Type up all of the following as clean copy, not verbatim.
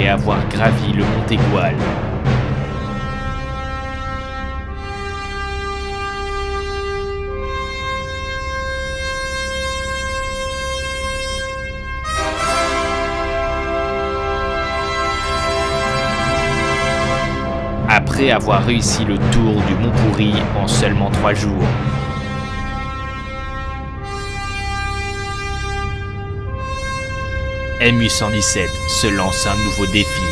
après avoir gravi le mont Égual. Après avoir réussi le tour du Mont Pourri en seulement 3 jours. MU117 se lance un nouveau défi.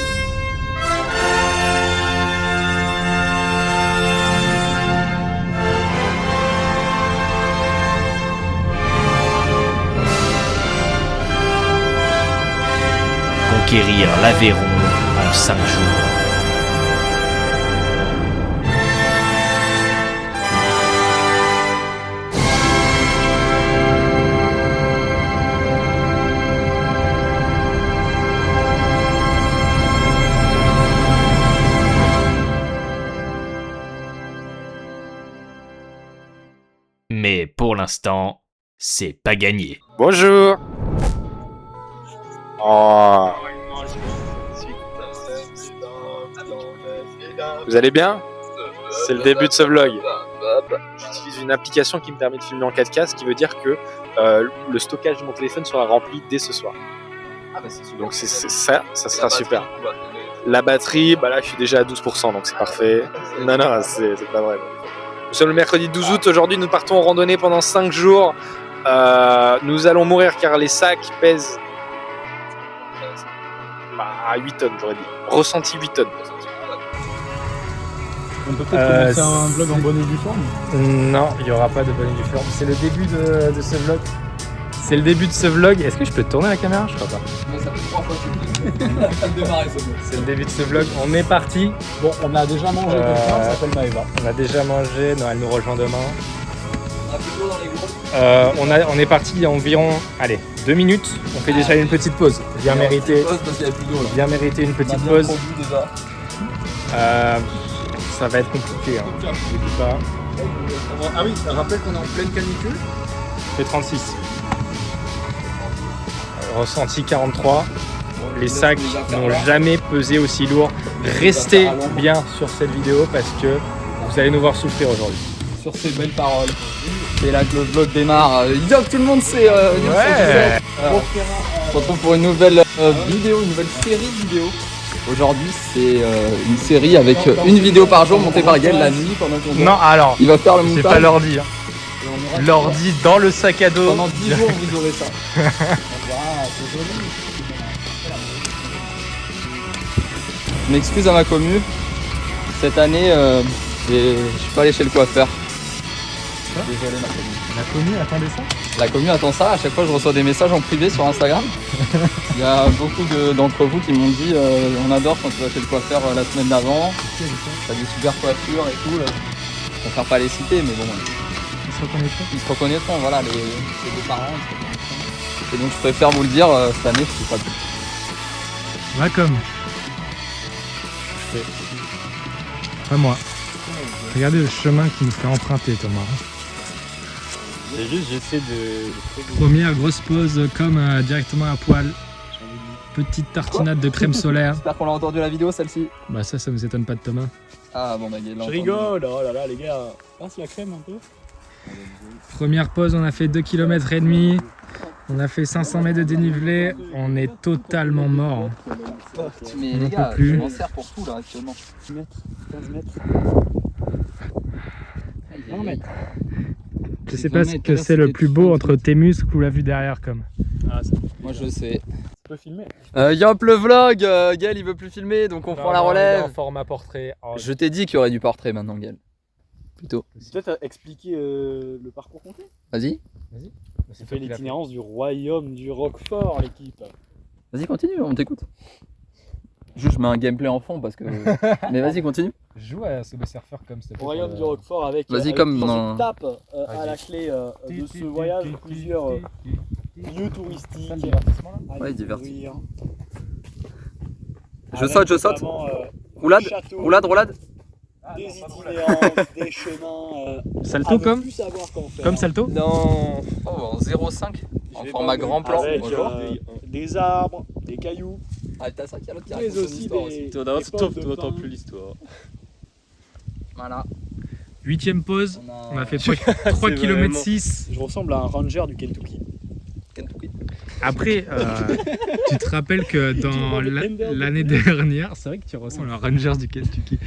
Conquérir l'Aveyron en 5 jours. Mais pour l'instant, c'est pas gagné. Bonjour. Oh. Vous allez bien? C'est le début de ce vlog. J'utilise une application qui me permet de filmer en 4K, ce qui veut dire que le stockage de mon téléphone sera rempli dès ce soir. Donc ça sera super. La batterie, bah là je suis déjà à 12%, donc c'est parfait. Non, c'est pas vrai. Nous sommes le mercredi 12 août, aujourd'hui nous partons en randonnée pendant 5 jours. Nous allons mourir car les sacs pèsent 8 tonnes, j'aurais dit. Ressenti 8 tonnes. On peut peut-être commencer un vlog en bonne et due forme? Non, il n'y aura pas de bonne et due forme. C'est le début de ce vlog. C'est le début de ce vlog. Est-ce que je peux tourner la caméra? Je crois pas. Non, ça fait 3 fois que tu démarrer ce vlog. C'est le début de ce vlog. On est parti. Bon, on a déjà mangé quelqu'un, ça s'appelle Maëva. On a déjà mangé. Non, elle nous rejoint demain. On a plutôt dans les groupes. On est parti il y a environ 2 minutes. On fait déjà une petite pause. Bien mérité. Parce qu'il y a plus d'eau là. Bien mérité une petite On a bien pause. produit déjà. Ça va être compliqué. Hein. Je vous dis pas. Ah oui, ça rappelle qu'on est en pleine canicule. Fait 36. Ressenti 43. Les sacs n'ont jamais pesé aussi lourd. Restez bien sur cette vidéo parce que vous allez nous voir souffrir aujourd'hui. Sur ces belles paroles. C'est là que le vlog démarre. Yo, tout le monde sait. Ouais. On se retrouve pour une nouvelle vidéo, une nouvelle série de vidéos. Aujourd'hui, c'est une série avec une vidéo par jour montée par Gaël la nuit pendant qu'on dort. Non, alors, Il va faire le montage. c'est pas l'ordi. Hein. Et on ira L'ordi dans le sac à dos. pendant 10 jours, vous aurez ça. On verra, c'est joli. Je m'excuse à ma commu. Cette année, je suis pas allé chez le coiffeur. Désolé ma commu. La commu attendez ça? La commu attend ça, à chaque fois je reçois des messages en privé sur Instagram. Il y a beaucoup d'entre vous qui m'ont dit on adore quand tu vas chez le coiffeur la semaine d'avant. T'as des super coiffures et tout. Je préfère pas les citer mais bon. Ils se reconnaîtront, voilà, les deux parents. Ils se reconnaîtront. Et donc je préfère vous le dire, cette année je suis pas tout. Va comme. Pas moi. Regardez le chemin qu'il nous fait emprunter Thomas. C'est juste, j'essaie de... Première grosse pause comme directement à poil. Petite tartinade de crème solaire. J'espère qu'on a entendu la vidéo celle-ci. Bah ça nous étonne pas de Thomas. Ah bon bah Gaël l'a Je entendu. rigole, oh là là les gars. Passe la crème un peu. Première pause, on a fait 2 km et demi. On a fait 500 mètres de dénivelé. On est totalement mort. Mais On les en gars, peut plus. je m'en sers pour tout là actuellement. 10 mètres, 15 mètres. 20 mètres. Je sais pas ce que c'est le plus beau entre tes muscles ou la vue derrière comme. Moi je sais. Tu peux filmer. Yop le vlog, Gaël il veut plus filmer donc on prend la relève. En format portrait. Oh, Je t'ai dit qu'il y aurait du portrait maintenant Gaël. Plutôt. Peut-être expliquer le parcours complet. Vas-y. On fait l'itinérance du royaume du Roquefort l'équipe. Vas-y continue, on t'écoute. Juste je mets un gameplay en fond parce que... Mais vas-y continue. Joue à Subway Surfer comme c'était. Royaume du Roquefort avec, Vas-y, avec comme dans dans- une tape à la clé de ce voyage plusieurs lieux touristiques Ouais, divertissement. Je Avec saute. notamment, Roulade, des châteaux, roulade. des itinérances, des chemins Salto à ne comme plus savoir qu'en faire. Comme Salto. Dans... Oh, en 0,5 en Je vais format pas grand plan. avec Bonjour. des arbres, des cailloux, Ah, t'as ça qui a l'autre qui Mais raconte son aussi histoire des- aussi. Toi, tu n'entends plus l'histoire. Voilà. 8ème pause, on a fait 3 C'est km vraiment- 6. Je ressemble à un ranger du Kentucky. Kentucky. Après, tu te rappelles que dans l'année dernière, c'est vrai que tu ressembles à un Rangers du Kentucky.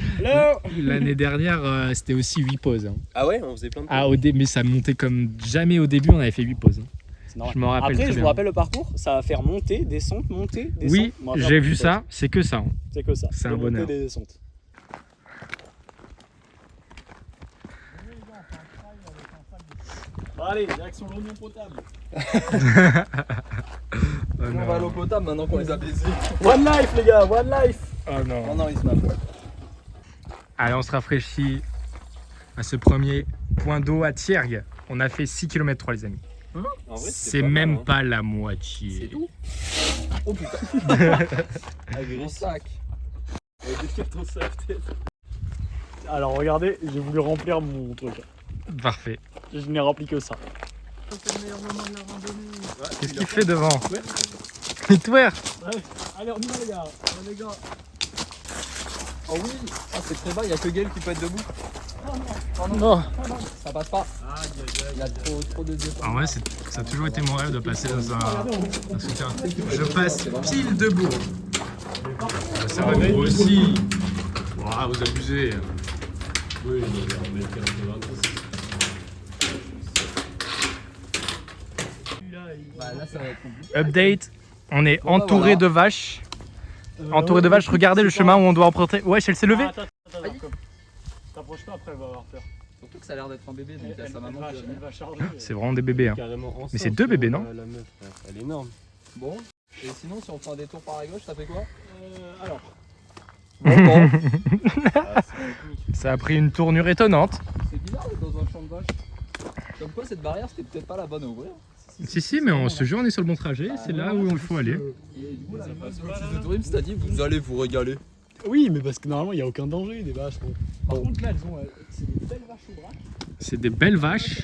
L'année dernière, c'était aussi 8 pauses. Hein. Ah ouais, on faisait plein de Ah, mais ça montait comme jamais au début, on avait fait 8 pauses. Hein. C'est normal. Je m'en rappelle Après, très je bien. vous rappelle le parcours, ça va faire monter, descente, monter, descente. Oui, On va faire j'ai beaucoup vu de ça, choses. c'est que ça. Hein. C'est que ça. C'est un Des montées, bonheur. des descentes. Bon, allez, direction l'oignon potable. Oh On va à l'eau potable maintenant qu'on les a baisés. One life, les gars, one life. Oh non. Non, non, ils se battent. Allez, on se rafraîchit à ce premier point d'eau à Thiergues. On a fait 6 km 3 les amis. En vrai, C'est même pas la moitié. C'est tout. Oh putain. Avec un sac. ton sac, peut-être. Alors, regardez, j'ai voulu remplir mon truc. Parfait. Je n'ai rempli que ça. Qu'est-ce qu'il fait devant? Il twerk. Allez, on y va, les gars. Oh oui. Ah, c'est très bas, il y a que Gaël qui peut être debout. Non. Ça passe pas. Il y a trop de défauts. En vrai, ça a toujours été mon rêve de passer dans un souterrain. Je passe pile debout. Ça va vous aussi. Ah, vous abusez. Oui, on met le 80. Bah là, ça va être compliqué. Update, on est Bon, bah, entouré voilà. de vaches. Entouré de vaches, regardez le chemin où on doit emprunter. Ouais, elle s'est levée. Attends. T'approches pas, après elle va avoir peur. Surtout que ça a l'air d'être un bébé, donc il y a sa maman qui va venir. Elle va charger. C'est vraiment des bébés. Hein. Carrément enceinte, Mais c'est deux bébés, non? La meuf, elle est énorme. Bon, et sinon, si on fait un détour par la gauche, ça fait quoi? Alors. Bon. Ça a pris une tournure étonnante. C'est bizarre d'être dans un champ de vaches. Comme quoi, cette barrière, c'était peut-être pas la bonne à ouvrir. Si, mais on se jure, on est sur le bon trajet. C'est là où il faut aller. Et du coup, la meuf de l'office de tourisme t'a dit, vous allez vous régaler. Oui, mais parce que normalement il n'y a aucun danger des vaches. Bon. Par contre, là, c'est des belles vaches au bras. C'est des belles vaches.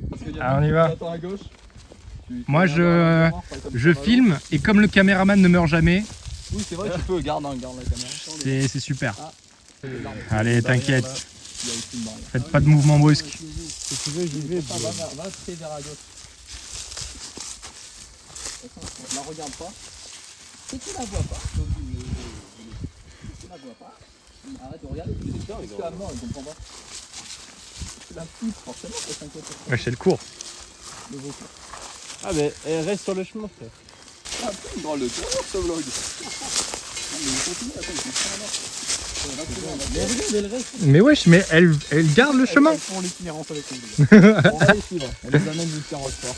Parce qu'il y a Ah, on y une va. qui attend à gauche. Moi, je filme et comme le caméraman ne meurt jamais, Oui, c'est vrai, tu peux, garde la caméra. c'est super. C'est des larmes. Allez, t'inquiète. Il y a aussi une barrière. Faites pas de mouvement brusque. Si tu veux, j'y vais. Ça va très vers la gauche. On la regarde pas. Si tu la vois pas, donc si tu la vois pas, arrête de regarder. Tu dis, parce que non, elle comprend pas. Tu la poutres forcément pour s'inquiéter. Ouais, c'est le cours. Le beau. Ah, mais elle reste sur le chemin, frère. Ah, putain, dans le tour ce vlog. Ah, mais il continue, attends, il continue à Mais regardez le reste. Mais wesh, mais elle garde le chemin. Elles font l'itinérance avec nous. les gars. On va les suivre. On les amène jusqu'à Rochefort.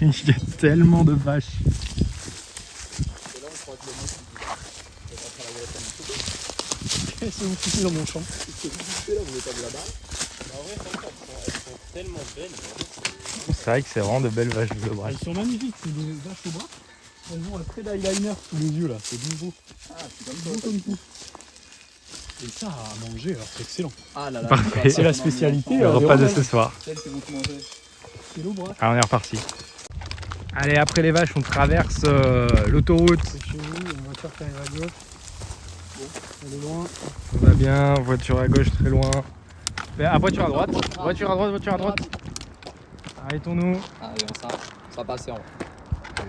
Il y a tellement de vaches. Et là, on croit que le mec, il est après la voiture. Qu'est-ce que vous foutez dans mon champ? Qu'est-ce que vous faites là? Vous êtes à là-bas? Elles sont tellement belles. C'est vrai que c'est vraiment de belles vaches de bras. Elles sont magnifiques, c'est des vaches au bras. Elles ont un trait d'eyeliner sous les yeux là, c'est nouveau. Ah, c'est comme Nouveau comme tout. Et ça à manger, alors c'est excellent. Ah là là. Parfait. C'est la spécialité. Le repas de ce soir. Celle qui vont tout manger. C'est l'eau bras. Ah, on est reparti. Allez, après les vaches, on traverse l'autoroute. C'est chez nous, il y a une voiture qui arrive à gauche. Bon, elle est loin. On va bien, voiture à gauche très loin. Ah, voiture à droite. Voiture à droite, voiture à droite. Arrêtons-nous. Allez, on s'arrête. Ça va passer en haut. Je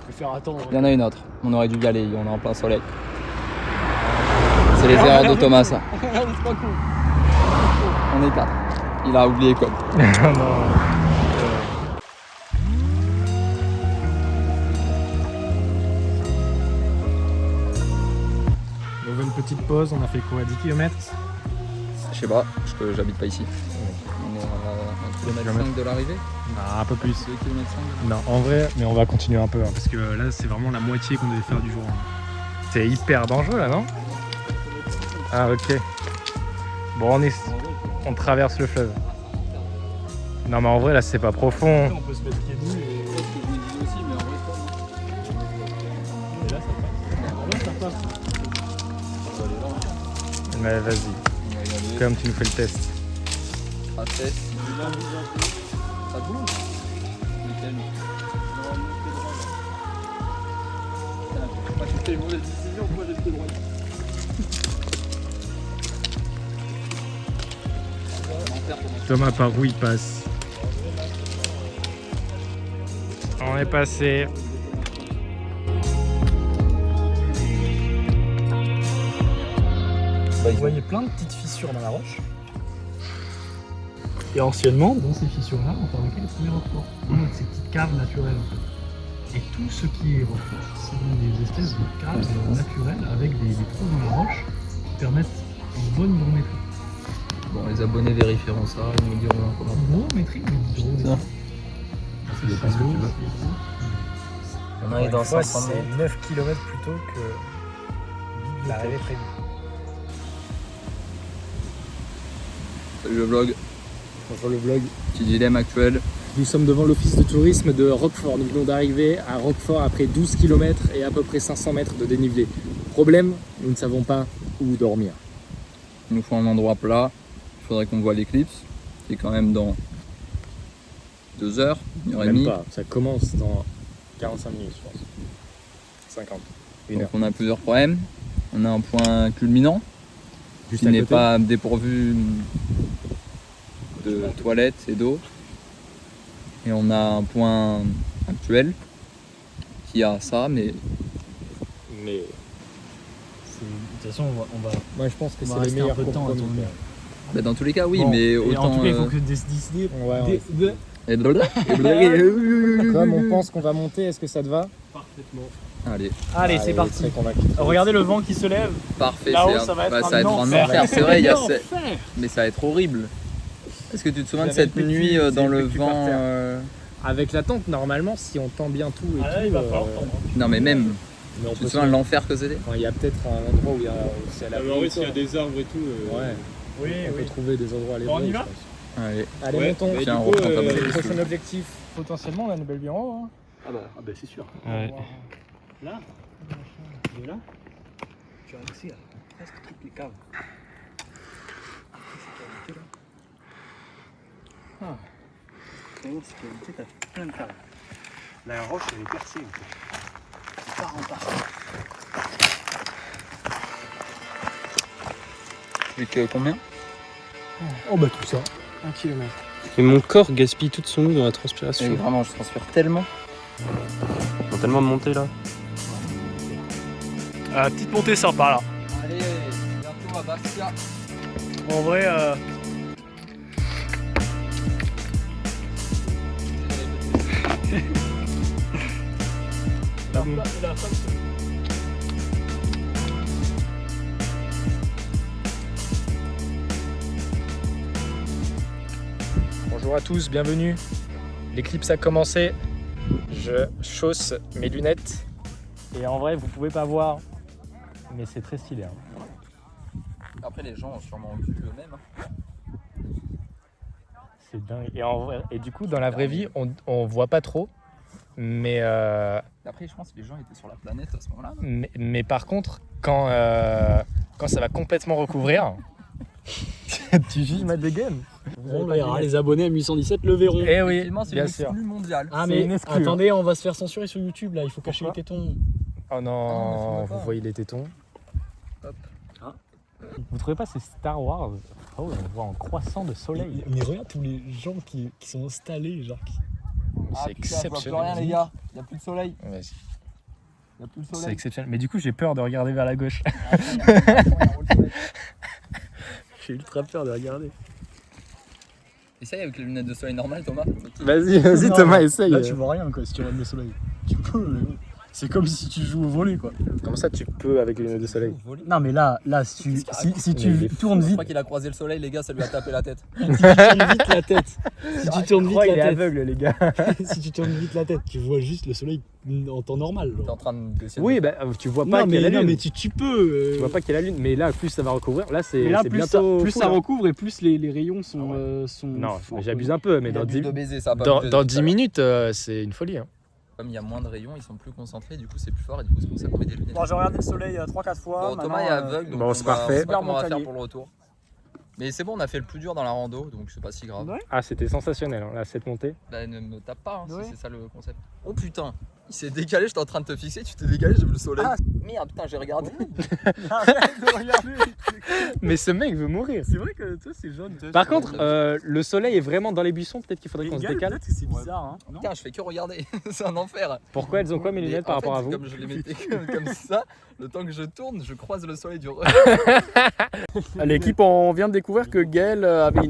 vais faire attendre. Il y en a une autre. On aurait dû y aller, on est en plein soleil. C'est les erreurs de Thomas, ça. Regarde, c'est pas cool. On est 4. Il a oublié quoi. Non. Nouvelle petite pause, on a fait quoi, 10 km? Je sais pas, j'habite pas ici. On est à 1,5 km de l'arrivée. Non, un peu plus. 2,5 km. Non, en vrai, mais on va continuer un peu, hein, parce que là, c'est vraiment la moitié qu'on devait faire du jour. Hein. C'est hyper dangereux là, non? Ah, ok. Bon, on traverse le fleuve. Non, mais en vrai, là, c'est pas profond. On peut se mettre pieds nus et là ça passe. Là ça passe. Mais vas-y, comme tu nous fais le test. Ça bouge. Nickel. fait une mauvaise décision, moi j'ai fait droit. Thomas, par où il passe? On est passé. Vous voyez plein de petites fissures dans la roche. Et anciennement, dans ces fissures-là, on fabriquait les premiers roqueforts. Donc ces petites caves naturelles en fait. Et tout ce qui est roquefort, c'est des espèces de caves naturelles avec des trous dans la roche qui permettent une bonne hydrométrie. Bon, les abonnés vérifieront ça, ils nous diront comment. Hydrométrie ou hydrométrie? C'est des ce que tu veux. Il y en a dans 500 mètres. C'est 9 km plus tôt que l'arrivée prévue. Salut le vlog, Bonjour le vlog. petit dilemme actuel. Nous sommes devant l'office de tourisme de Roquefort. Nous venons d'arriver à Roquefort après 12 km et à peu près 500 mètres de dénivelé. Problème, nous ne savons pas où dormir. Il nous faut un endroit plat. Il faudrait qu'on voit l'éclipse, qui est quand même dans 2 heures, 1 heure et Même demie. pas, ça commence dans 45 minutes je pense. 50, 1 Donc heure. on a plusieurs problèmes. On a un point culminant Juste qui à n'est côté. pas dépourvu de toilettes et d'eau. Et on a un point actuel qui a ça, mais Mais De toute façon, on va moi je pense que On va c'est le rester un meilleur peu de temps à compromis. tourner. bah, dans tous les cas oui, Bon, mais et autant. en tout cas, il faut que décider. Ouais, Et Comme on pense qu'on va monter, est-ce que ça te va? Parfaitement. Allez, Allez, Ah, c'est il est parti. très convaincu. Regardez le vent qui se lève. parfait. Là-haut, c'est ça va être ça va être un un enfer. enfer. C'est vrai, il y a Enfer. mais ça va être horrible. Est-ce que tu te souviens de J'avais cette le petit- nuit c'est dans le le petit par vent terre. Avec la tente, normalement, si on tend bien tout et Ah là, tout, il va falloir tendre. Non mais même, mais on tu peut te souviens de l'enfer que c'était? enfin, il y a peut-être un endroit où il y a c'est à la Ah, s'il y a des arbres et tout. Ouais, Oui, on peut trouver des endroits à Bon, on y l'ébrouille, va je pense. Allez, Allez, Ouais, montons. mais tiens, du on coup, reprend ta C'est balle. le prochain objectif. Potentiellement, la Nouvelle Bureau. Hein. Ah bah c'est sûr. Ouais. Là, de là, tu as accès à presque toutes les caves. Ah, c'est une sécurité, t'as plein de caves. La roche, elle est percée en fait. C'est part en part. Plus que combien? Oh bah tout ça. 1 km. Et mon corps gaspille toute son eau dans la transpiration. Et vraiment, je transpire tellement. Ils ont tellement de montée là. Petite montée sympa là. Allez, bientôt à Bastia. En vrai, Bonjour à tous, bienvenue. L'éclipse a commencé. Je chausse mes lunettes. et en vrai, vous pouvez pas voir, mais c'est très stylé. Hein. Après, les gens ont sûrement vu eux-mêmes. C'est dingue. Et, en vrai, et du coup, dans la vraie vie, on voit pas trop. Mais Après, je pense que les gens étaient sur la planète à ce moment-là. mais par contre, quand ça va complètement recouvrir, tu juste mettre des games. On verra, les abonnés à 817 le verront. Eh oui, Effectivement, c'est bien une sûr. exclue mondiale. Ah c'est mais une exclue, attendez, on va se faire censurer sur YouTube là, il faut cacher les Pourquoi tétons. Oh Ah non, non, mais faut pas. vous voyez les tétons. Hop. Vous trouvez pas c'est Star Wars? Oh, on voit en croissant de soleil. Mais regarde tous les gens qui sont installés, genre qui... C'est exceptionnel. rien, les gars. Il n'y a plus de soleil. Vas-y. Il n'y a plus de C'est soleil. exceptionnel. Mais du coup, j'ai peur de regarder vers la gauche. J'ai ultra peur de regarder. Essaye avec les lunettes de soleil normales, Thomas. Vas-y, vas-y, Non, Thomas, là, essaye. Là tu vois rien quoi si tu regardes le soleil. Tu peux, mais c'est comme si tu joues au volley quoi. Comment ça, tu peux avec les lunettes de soleil? Non mais là si tu, si Mais il tu est tournes Je vite, crois qu'il a croisé le soleil, les gars, ça lui a tapé la tête. si tu tournes vite la tête, si tu tournes vite il est la tête, aveugle, les gars. si tu tournes vite la tête, tu vois juste le soleil en temps normal. T'es en Genre. train de Oui, bah, tu vois pas Non qu'il y a mais, la non lune. mais tu peux. Tu vois pas qu'il y a la lune. Mais là, plus ça va recouvrir. Là, Et c'est là, c'est plus bientôt. ça full, hein. recouvre et plus les rayons sont. Non, forts, mais j'abuse un peu. Mais Il a dans bu 10, de baiser, ça a pas dans, bougé dans depuis 10 tout à l'heure. minutes, c'est une folie. Hein. Comme il y a moins de rayons, ils sont plus concentrés, du coup c'est plus fort et du coup c'est pour ça qu'on met des lunettes. Bon, j'ai regardé le soleil 3-4 fois. Bon, Thomas est aveugle, donc Bon, on c'est va- parfait. on sait pas comment on va faire Montagneux. pour le retour. Mais c'est bon, on a fait le plus dur dans la rando, donc c'est pas si grave. Ouais. Ah, c'était sensationnel, hein, là, cette montée. Bah ne me tape pas, hein, Ouais. si c'est ça le concept. Oh putain, il s'est décalé, j'étais en train de te fixer, tu t'es décalé, j'ai vu le soleil. Ah, Merde, putain, j'ai regardé. Arrête de regarder. Mais ce mec veut mourir. C'est vrai que toi c'est jaune. Par contre, le soleil est vraiment dans les buissons. Peut-être qu'il faudrait qu'on se décale. Peut-être que c'est bizarre, hein. Non. Putain, je fais que regarder. C'est un enfer. Pourquoi elles ont quoi mes Mais lunettes par en fait, rapport à vous? Comme je les mettais comme ça, le temps que je tourne, je croise le soleil du. L'équipe, on vient de découvrir que Gaël avait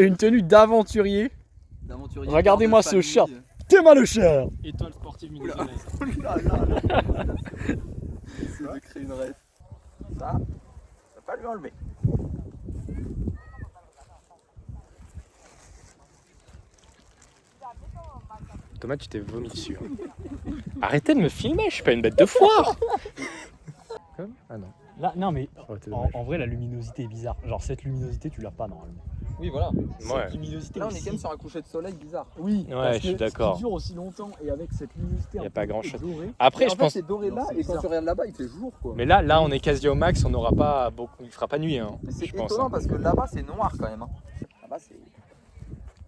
une tenue d'aventurier. Regardez-moi ce shirt. T'es mal le cher. Étoile sportive Oula. C'est de créer une rêve. Ça va pas lui enlever. Thomas, tu t'es vomi dessus. Arrêtez de me filmer, je suis pas une bête de foire. Comme Ah non. Là, non mais Oh, t'es en dommage. vrai la luminosité est bizarre. Genre cette luminosité tu l'as pas normalement. Oui, voilà. Ouais. Cette luminosité Là, on est aussi- quand même sur un coucher de soleil bizarre. Oui, Ouais, parce je suis que d'accord. Ce qui dure aussi longtemps et avec cette luminosité. Y a un pas peu grand-chose. dorée. Après, Et je en pense. fait, c'est doré là, Non, c'est et quand bizarre. tu regardes là-bas, il fait jour quoi. Mais là, on est quasi au max, on n'aura pas beaucoup. Il fera pas nuit, hein, Mais c'est je pense. étonnant hein. parce que là-bas, c'est noir quand même. Hein. Là-bas, c'est.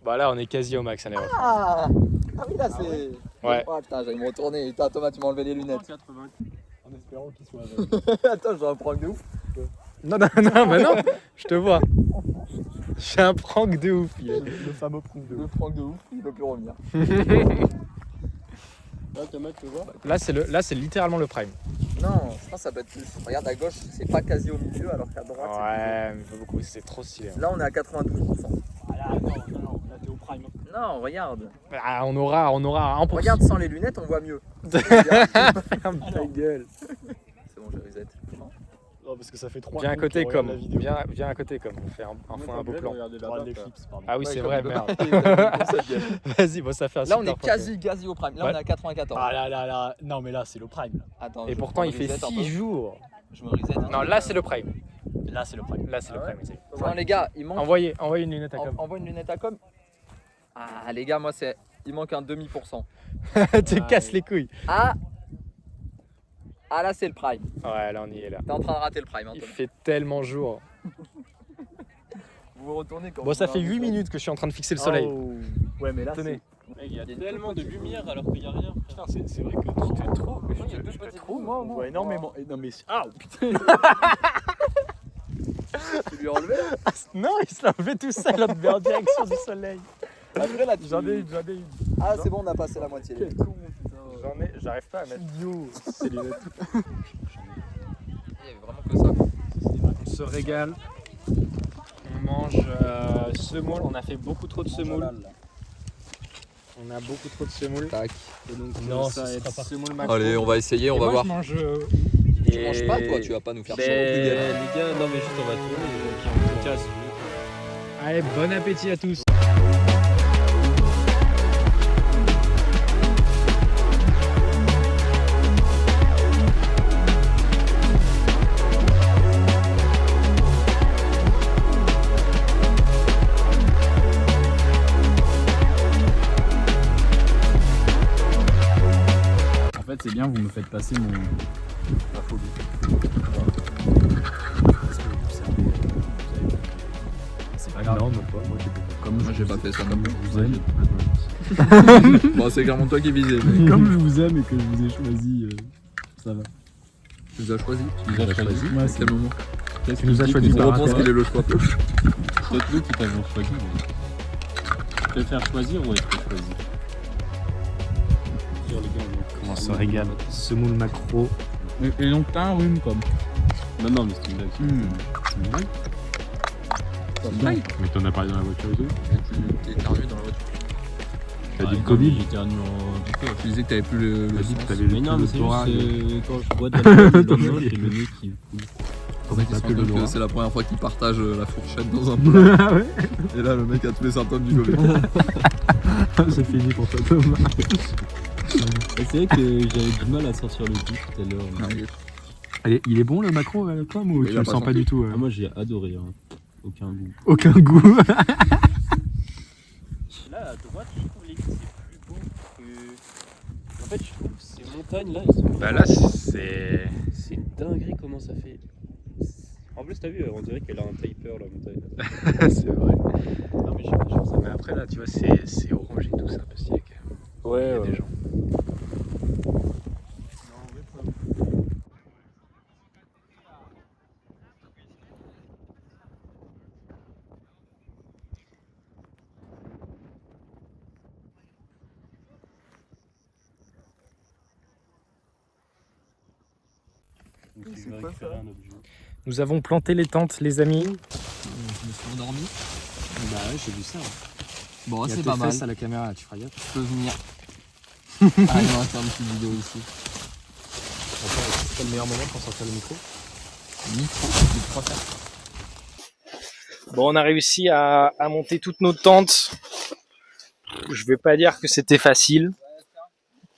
Bah là, on est quasi au max, allez. Ah oui, là, c'est. Ouais. Oh putain, j'allais me retourner. Putain, Thomas, tu m'as enlevé les lunettes. En espérant qu'il soit avec. Attends, j'ai un prank de ouf. Non, non, non, bah non, je te vois. J'ai un prank de ouf. Le fameux prank de Le prank de ouf, il peut plus revenir. Là Thomas tu vois. Là, c'est littéralement le prime. Non, je pense que ça peut être plus. Regarde à gauche, c'est pas quasi au milieu, alors qu'à droite, Ouais, mais pas beaucoup, c'est trop stylé. c'est. Là, on est à 92%. Ah là non, là t'es au prime. Non, regarde. Ah, on aura 1%. Regarde sans les lunettes, on voit mieux. Ferme ta gueule. C'est bon, j'ai reset. Non parce que ça fait 3 Viens à côté, comme. Viens à côté, comme. On fait un beau plan. Ah oui, Ouais, c'est comme vrai, il veut merde. pas, comme ça, gueule. Vas-y, bon, ça fait un Là, on super est plan. quasi au prime. Là, Ouais. on est à 94. Ah là, non mais là c'est le prime. Attends, Et je pourtant, prends il le fait reset un 6 peu. jours. Je me reset. Non, là, c'est le prime. Là c'est le prime. Là, c'est le Ah ouais prime. ici. Non, les gars, il manque. Envoyez une lunette à com. Envoie une lunette à com. Ah, les gars, moi, c'est. Il manque un demi%. Tu casses les couilles. Ah, là, c'est le prime. Ouais, là, on y est là. T'es en train de rater le prime. Hein, Il Thomas. fait tellement jour. Vous vous retournez quand Bon, vous ça fait regardez 8 minutes que je suis en train de fixer le soleil. Oh. Ouais mais là Tenez. Il y a Il y a une tellement toute de petite lumière alors qu'il n'y a rien. putain c'est vrai que tu te trouves. Il y a deux petites roues, moi. On voit énormément. Non mais ah putain. Tu lui as enlevé là. Non, il se l'a enlevé tout seul en direction du soleil. Après, là, J'en ai une. Ah, c'est bon, on a passé la moitié. les gars. J'arrive pas à mettre. C'est lunettes. Il y avait vraiment que ça. On se régale. On mange semoule. On a fait beaucoup trop de semoule. On a beaucoup trop de semoule. Tac. Et donc, Non, ça ce va être sera pas. semoule macro. Allez, on va essayer, on Et va moi, voir. Je mange. Tu manges pas, toi, tu vas pas nous faire chier. Les gars, non mais juste on va tourner, qui en tout cas, si vous voulez. Allez, bon appétit à tous. En fait c'est bien vous me faites passer ma phobie. C'est pas grave. Non, même pas. Moi, Comme Moi, j'ai pas fait ça. Comme je vous aime. Bon, c'est clairement toi qui visais. Mais... Comme je vous aime et que je vous ai choisi, ça va. Tu nous as choisi. Tu nous as choisi. Ouais, À quel moment Qu'est-ce Tu nous as choisi On par repense quel est le choix. Peut-être nous qui t'avons choisi. Tu préfères choisir ou être choisi? Sur les gars. On se régale. Semoule macro. Et donc t'as un rhume comme. Non, mais c'est une blague. C'est une blague. Mais t'en as parlé dans la voiture et tout. Tu éternues dans la voiture. T'as dit le Covid? J'éternue en. Tu disais que t'avais plus le T'as dit sang. que t'avais le Mais non, mais c'est doctorat, juste quand je bois de la bière, j'ai le nez qui coule. En fait, il se rend compte que c'est la première fois qu'il partage la fourchette dans un le- Ah ouais. Et là, le mec a tous les symptômes du Covid. C'est fini pour toi, Thomas. C'est vrai que j'avais du mal à sortir le goût tout à l'heure. Allez, il est bon le macro comme ou Il tu a le pas sens pas senti. du tout Ah, moi j'ai adoré, hein. Aucun goût. Aucun goût. Là, à droite, je trouve les c'est plus beau que. En fait, je trouve que ces montagnes là, elles sont. Bah là, c'est. C'est dinguerie comment ça fait. En plus, t'as vu, on dirait qu'elle a un taper la montagne. c'est vrai. Non, mais je sais pas, je pense Mais après, là, tu vois, c'est orange et tout, c'est un peu stylé quand même. Ouais, Il y a des gens. Nous avons planté les tentes, les amis. Je me suis endormi. Bah ouais, j'ai vu ça. Bon, c'est pas mal. à la caméra, tu feras gaffe. Je peux venir. Allez, on va faire une petite vidéo ici. C'est le meilleur moment pour sortir le micro. Micro, Bon, on a réussi à monter toutes nos tentes. Je vais pas dire que c'était facile,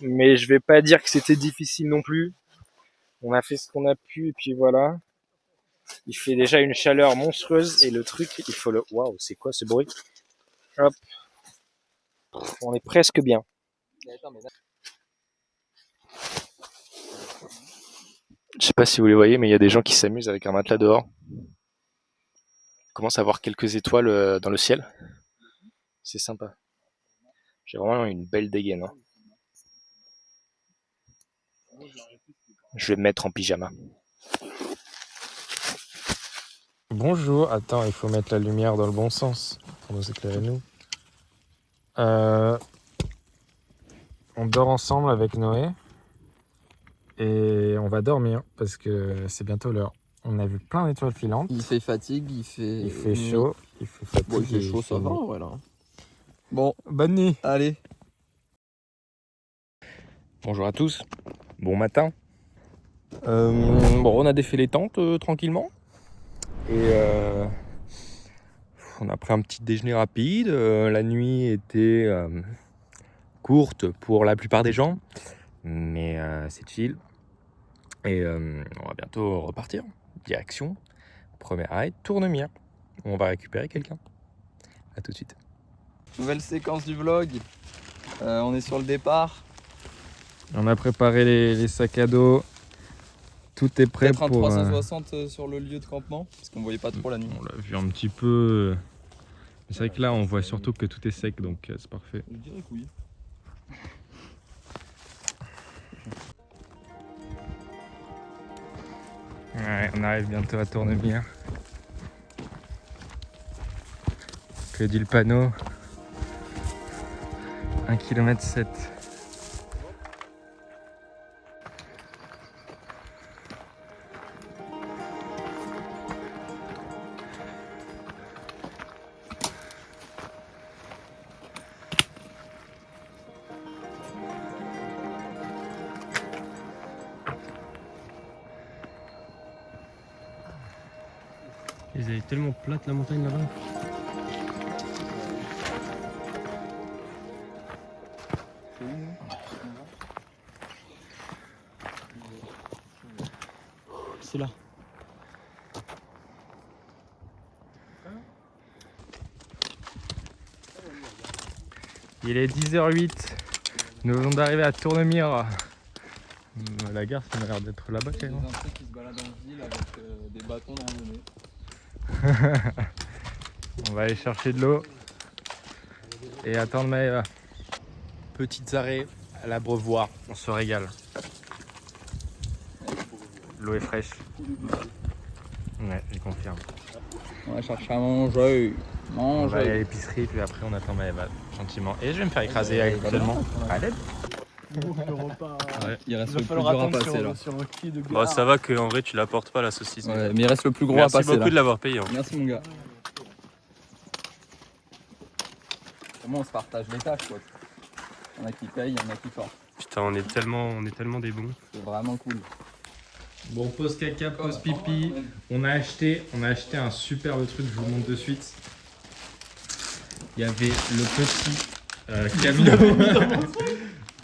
mais je vais pas dire que c'était difficile non plus. On a fait ce qu'on a pu et puis voilà. Il fait déjà une chaleur monstrueuse et le truc, il faut le... Waouh, c'est quoi ce bruit? Hop. On est presque bien. Je sais pas si vous les voyez, mais il y a des gens qui s'amusent avec un matelas dehors. On commence à voir quelques étoiles dans le ciel. C'est sympa. J'ai vraiment une belle dégaine. Hein. Je vais me mettre en pyjama. Bonjour, attends, il faut mettre la lumière dans le bon sens pour nous éclairer nous. On dort ensemble avec Noé et on va dormir parce que c'est bientôt l'heure. On a vu plein d'étoiles filantes. Il fait fatigue, il fait chaud, il fait fatigue. Bon, il fait chaud, ça va, voilà. Bon, bonne nuit. allez. Bonjour à tous, bon matin. Bon, on a défait les tentes tranquillement. Et on a pris un petit déjeuner rapide. La nuit était courte pour la plupart des gens, mais c'est chill. Et on va bientôt repartir. Direction, premier arrêt, Tournemire. On va récupérer quelqu'un. A tout de suite. Nouvelle séquence du vlog. On est sur le départ. On a préparé les sacs à dos. Tout est prêt Peut-être un pour... 360 sur le lieu de campement, parce qu'on voyait pas trop la nuit. On l'a vu un petit peu. Mais c'est vrai que là, on voit surtout que tout est sec, donc c'est parfait. Je dirais que oui. Ouais, on arrive bientôt à Tournemire. Que dit le panneau? 1,7 km. Ils avaient tellement plate la montagne là-bas. C'est là. Il est 10h08. Nous venons d'arriver à Tournemire. La gare, ça m'a l'air d'être là-bas quand Il y a même. des intrus qui se baladent en ville avec des bâtons dans le nez. On va aller chercher de l'eau et attendre Maëva. Petits arrêts à l'Abreuvoir, on se régale. L'eau est fraîche. Ouais, je confirme. On va chercher à manger. On va aller à l'épicerie puis après on attend Maëva gentiment. Et je vais me faire écraser actuellement. Allez. Il reste le plus gros à passer là. Bon, ça va qu'en vrai, tu la portes pas la saucisse. Ouais, mais il reste le plus gros Merci à passer beaucoup là. de l'avoir payé. Hein. Merci mon gars. Comment on se partage les tâches quoi. Il y en a qui payent, il y en a qui portent. Putain, on est tellement des bons. C'est vraiment cool. Bon, pause caca, pause pipi. On a acheté un superbe truc, je vous montre de suite. Il y avait le petit camion.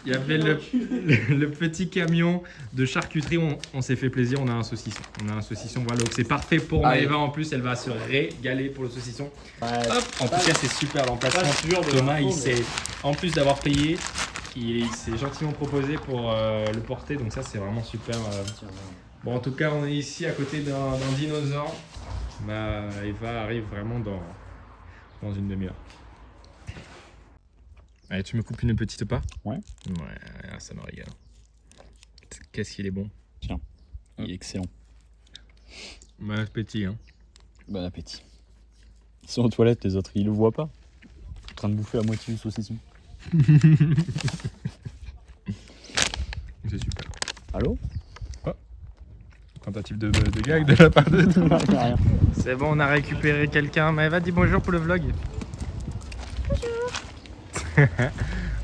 Il y avait le petit camion de charcuterie. On s'est fait plaisir, on a un saucisson. Voilà, donc c'est parfait pour Maëva en plus, elle va se régaler pour le saucisson. Hop, en tout cas, c'est super l'emplacement. Thomas, en plus d'avoir payé, il s'est gentiment proposé pour le porter, donc ça c'est vraiment super. Bon, en tout cas, on est ici à côté d'un dinosaure. Eva arrive vraiment dans une demi-heure. Allez, tu me coupes une petite part? Ouais. Ouais, ça me régale. Qu'est-ce qu'il est bon. Tiens, il est excellent. Bon appétit, hein. Bon appétit. Ils sont aux toilettes, les autres, ils le voient pas. En train de bouffer la moitié du saucisson. C'est super. Allô? Tentative de gag de la part de tout. C'est bon, on a récupéré quelqu'un. Maëva, dis bonjour pour le vlog. Bonjour.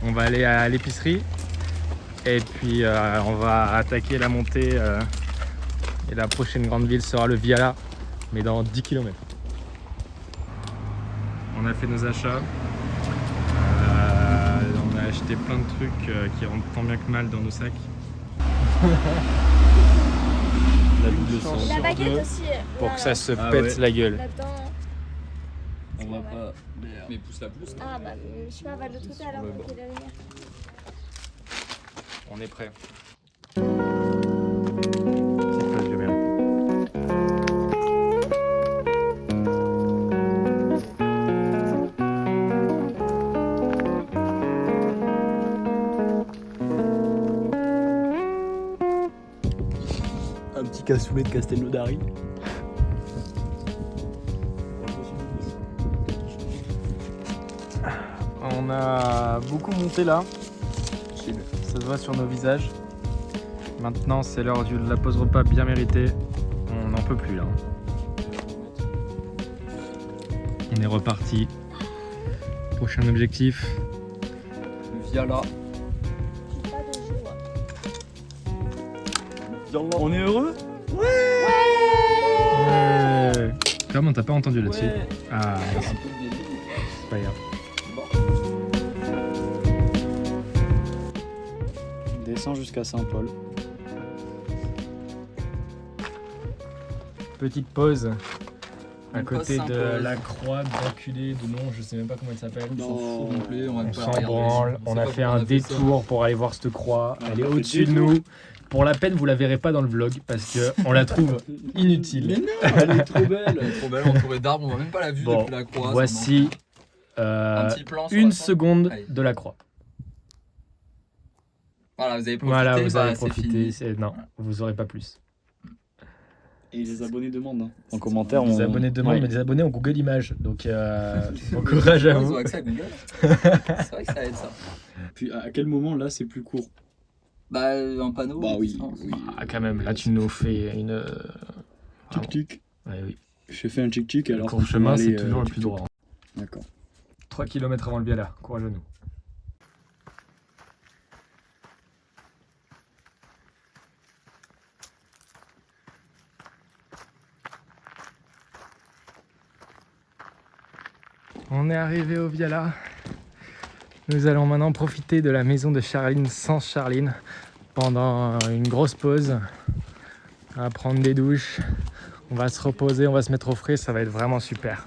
On va aller à l'épicerie. Et puis on va attaquer la montée. Et la prochaine grande ville sera le Viala, mais dans 10 km. On a fait nos achats. On a acheté plein de trucs qui rentrent tant bien que mal dans nos sacs. La double sens. La baguette aussi. Pour que ça se Ah pète ouais. la gueule. Là-dedans. On va pas. Mais pousse la plus. Ah bah, je sais pas, va de l'autre côté alors, ok, la lumière. On est prêt. Petite page de merde. Un petit cassoulet de Castelnaudary. On a beaucoup monté là. Ça se voit sur nos visages. Maintenant, c'est l'heure de la pause repas bien méritée. On n'en peut plus là. On est reparti. Prochain objectif. Viala. J'ai pas de jour. On est heureux? Ouais. Comment t'as pas entendu là-dessus? Ouais. Ah, Un merci. peu de délire. C'est pas grave. Descend jusqu'à Saint-Paul. Petite pause à Une pause côté de Saint-Paul. la croix d'enculé de nom, je sais même pas comment elle s'appelle. On s'en fout non plus, on va On pas s'en regarder. branle, on sait a pas fait pourquoi un on a fait ça. détour pour aller voir cette croix. On Elle est a fait au-dessus de détour. nous. Pour la peine, vous la verrez pas dans le vlog parce que on la trouve Mais inutile. non, elle est trop belle. Elle est trop belle, entourée d'arbres, on voit même pas la vue Bon, depuis la croix. voici Un petit plan sur une la croix. seconde Allez. de la croix. Voilà, vous avez profité. Voilà, vous bah, avez c'est profité. fini. Non, vous aurez pas plus. Et les abonnés demandent. Hein. En commentaire, Les on... abonnés demandent, Ouais. mais les abonnés ont Google Images. Donc, bon courage à Ils ont vous. accès à Google. C'est vrai que ça aide ça. Puis à quel moment là c'est plus court? Bah, un panneau. Bah oui, je pense. oui. Ah, quand même, là, tu nous fais une. Tic tic. Ouais, oui. Je fais un tic tic Le alors. court qu'on peut chemin, aller, c'est toujours le tic, plus tic. droit. D'accord. 3 km avant le Viala. Courage à nous. On est arrivé au Viala. Nous allons maintenant profiter de la maison de Charline sans Charline pendant une grosse pause. On va prendre des douches, on va se reposer, on va se mettre au frais, ça va être vraiment super.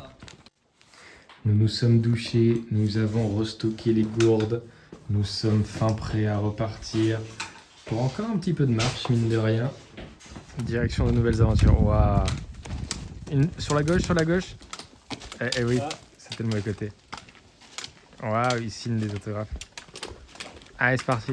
Nous nous sommes douchés, nous avons restocké les gourdes, nous sommes fin prêts à repartir pour encore un petit peu de marche, mine de rien. Direction de nouvelles aventures. Waouh. Sur la gauche. Eh oui, c'était le mauvais côté. Waouh, il signe des autographes. Allez, c'est parti.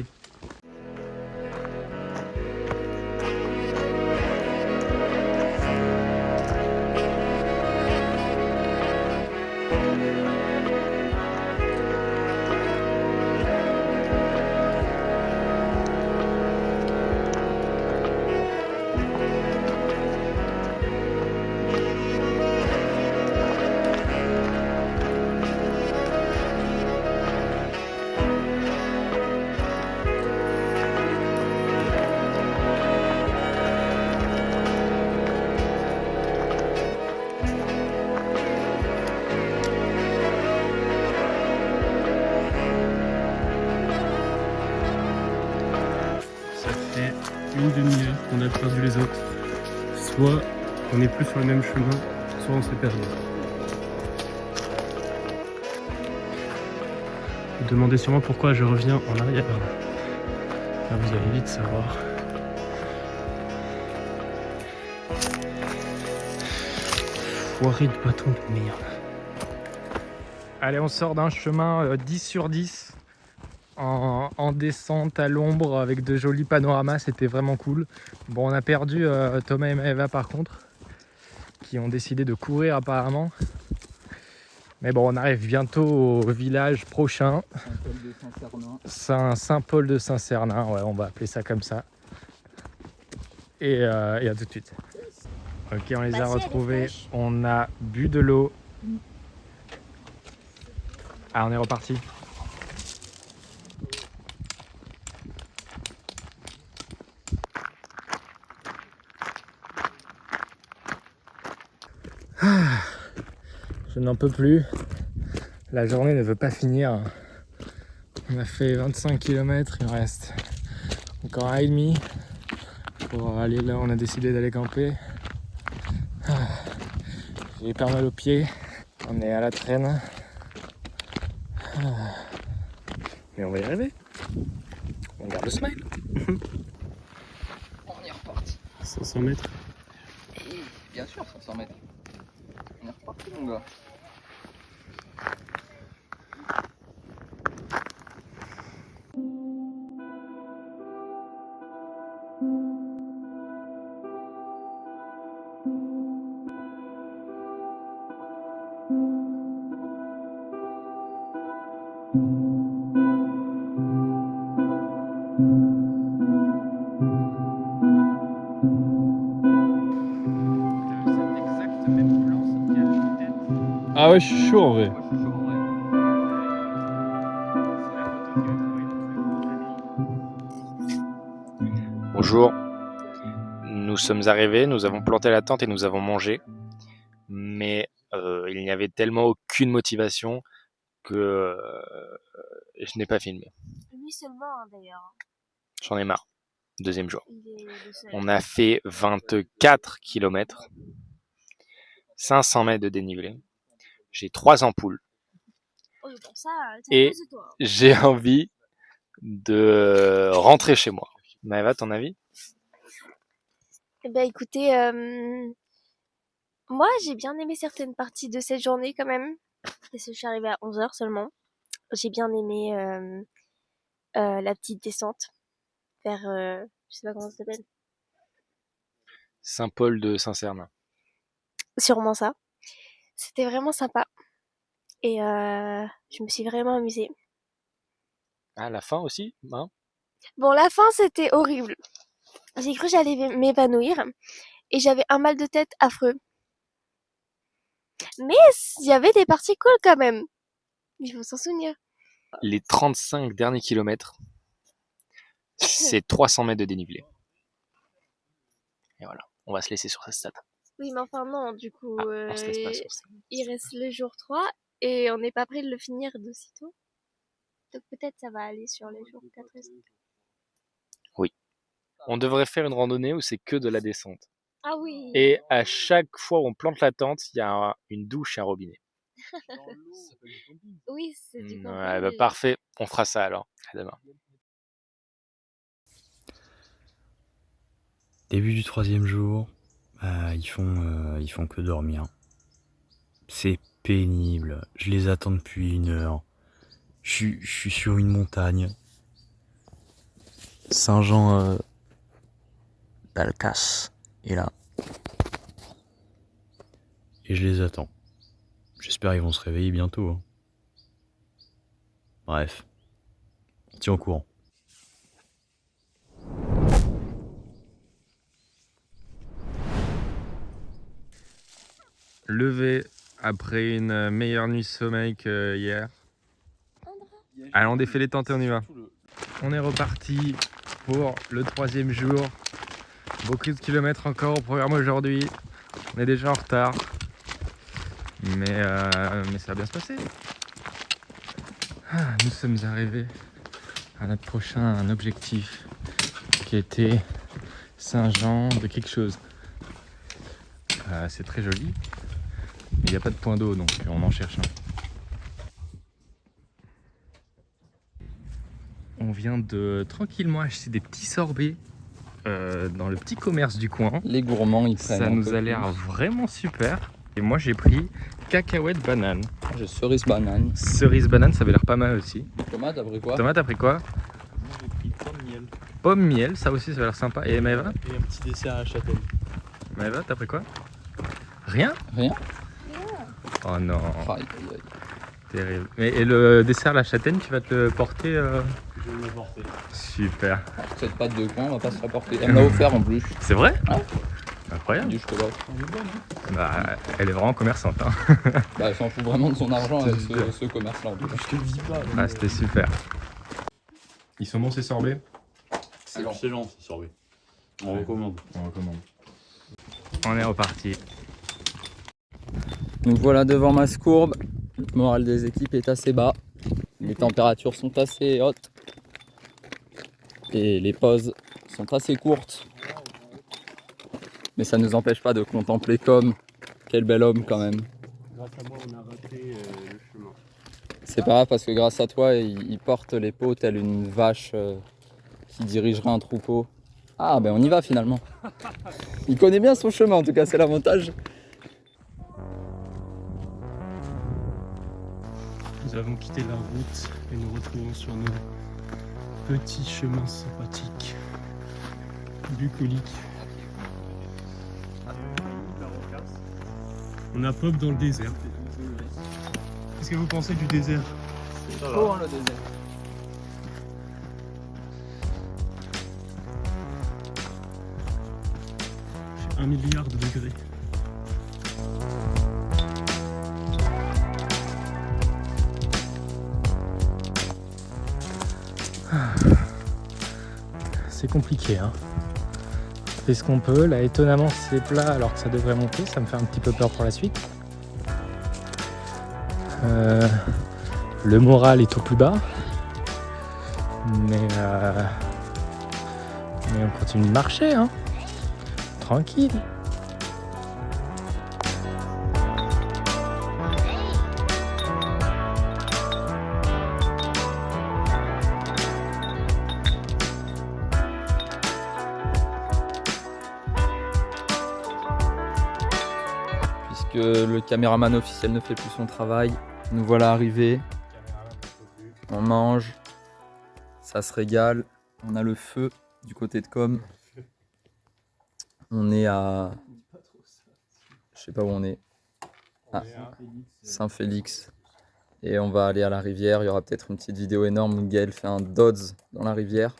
Ça fait une demi-heure qu'on a perdu les autres. Soit on n'est plus sur le même chemin, soit on s'est perdu. Vous vous demandez sûrement pourquoi je reviens en arrière. Là, vous allez vite savoir. Foiré de bâton de merde. Allez, on sort d'un chemin 10 sur 10 en descente à l'ombre avec de jolis panoramas, c'était vraiment cool. Bon, on a perdu Thomas et Maëva par contre, qui ont décidé de courir apparemment. Mais bon, on arrive bientôt au village prochain, Saint-Paul de Saint-Cernin. Saint-Paul de Saint-Cernin, ouais, on va appeler ça comme ça. et à tout de suite. Ok, on les Bah a si, elle est retrouvés. fraîche. On a bu de l'eau. Ah, on est reparti. Je n'en peux plus. La journée ne veut pas finir. On a fait 25 km, il me reste encore 1,5 pour aller là où on a décidé d'aller camper. J'ai hyper mal aux pieds. On est à la traîne. Mais on va y arriver. On garde le smile. On est reparti. 500 mètres. Et bien sûr, 500 mètres. On est reparti, mon gars. Ah ouais, je suis chaud en vrai. Moi, je suis chaud, en vrai. Bonjour. Nous sommes arrivés, nous avons planté la tente et nous avons mangé. Mais il n'y avait tellement aucune motivation que je n'ai pas filmé. Lui seulement, d'ailleurs. J'en ai marre. Deuxième jour. Il est le seul. On a fait 24 km, 500 mètres de dénivelé. J'ai 3 ampoules. Oui, bon, ça, Et- c'est à cause de toi. J'ai envie de rentrer chez moi. Maëva, ton avis? Eh ben, écoutez, moi, j'ai bien aimé certaines parties de cette journée quand même. Parce que je suis arrivée à 11h seulement. J'ai bien aimé la petite descente vers, je sais pas comment ça s'appelle. Saint-Paul de Saint-Cernin. Sûrement ça. C'était vraiment sympa. Et je me suis vraiment amusée. Ah, la fin aussi, hein? Bon, la fin, c'était horrible. J'ai cru que j'allais m'évanouir. Et j'avais un mal de tête affreux. Mais il y avait des parties cool quand même. Il faut s'en souvenir. Les 35 derniers kilomètres, c'est 300 mètres de dénivelé. Et voilà, on va se laisser sur cette stat. Oui, mais enfin non, du coup, Ah, on se laisse pas sur ça. il reste le jour 3 et on n'est pas prêt de le finir d'aussitôt. Donc peut-être ça va aller sur les jours 4 et 5. On devrait faire une randonnée où c'est que de la descente. Ah oui. Et à chaque fois où on plante la tente, il y a une douche et un robinet. Oui, c'est du Ouais, camping. bah parfait, on fera ça alors. À demain. Début du 3e jour, ils font que dormir. C'est pénible. Je les attends depuis 1 heure. Je suis sur une montagne. Saint-Jean d'Alcace est là. Et je les attends. J'espère qu'ils vont se réveiller bientôt. Hein. Bref, on tient au courant. Levé après une meilleure nuit de sommeil que hier. Allez, on défait les tentes et on y va. On est reparti pour le 3e jour. Beaucoup de kilomètres encore au programme aujourd'hui. On est déjà en retard. Mais ça va bien se passer. Ah, nous sommes arrivés à notre prochain objectif qui était Saint-Jean de quelque chose. C'est très joli. Mais il n'y a pas de point d'eau, donc on en cherche un. On vient de tranquillement acheter des petits sorbets dans le petit commerce du coin. Les gourmands, ils prennent. Ça un nous peu a l'air plus. vraiment super. Et moi j'ai pris cacahuète banane. J'ai cerise banane. Cerise banane, ça avait l'air pas mal aussi. Thomas, t'as pris quoi? Thomas, t'as pris quoi? Moi, j'ai pris pomme miel Pomme miel, ça aussi ça avait l'air sympa. Et Maëva? et un petit dessert à la châtaigne. Maëva, t'as pris quoi? Rien? Rien. Oh non, Aïe, aïe, aïe. terrible. Et le dessert, la châtaigne, tu vas te le porter Je peux me porter. Super. Cette pâte de coin, on va pas se rapporter. Elle me l'a offert en plus. C'est vrai? Ouais. Incroyable. Du chocolat. Bah, elle est vraiment commerçante. Hein. Bah, elle s'en fout vraiment de son argent avec ce commerce-là en tout cas. Je te vis pas. Ah, c'était super. Ils sont bons ces sorbets? Excellent. C'est sorbet. On recommande. On recommande. On est reparti. Nous voilà devant Mascourbe. Le moral des équipes est assez bas. Les températures sont assez hautes. Et les pauses sont assez courtes. Mais ça ne nous empêche pas de contempler comme quel bel homme quand même. Grâce à moi, on a raté le chemin. C'est pas grave parce que grâce à toi, il porte les pots telle une vache qui dirigerait un troupeau. Ah ben on y va finalement. Il connaît bien son chemin en tout cas, c'est l'avantage. Nous avons quitté la route et nous retrouvons sur nos petits chemins sympathiques, bucoliques. On a pop dans le désert. Qu'est-ce que vous pensez du désert? Oh le désert. Il fait 1 milliard de degrés. C'est compliqué, hein. On fait ce qu'on peut. Là, étonnamment, c'est plat alors que ça devrait monter. Ça me fait un petit peu peur pour la suite. Le moral est au plus bas. Mais on continue de marcher, hein. Tranquille. Puisque le caméraman officiel ne fait plus son travail, nous voilà arrivés. On mange, ça se régale. On a le feu du côté de Com. On est à... Je sais pas où on est. Ah, Saint-Félix. Et on va aller à la rivière. Il y aura peut-être une petite vidéo énorme où Gaël fait un dodds dans la rivière.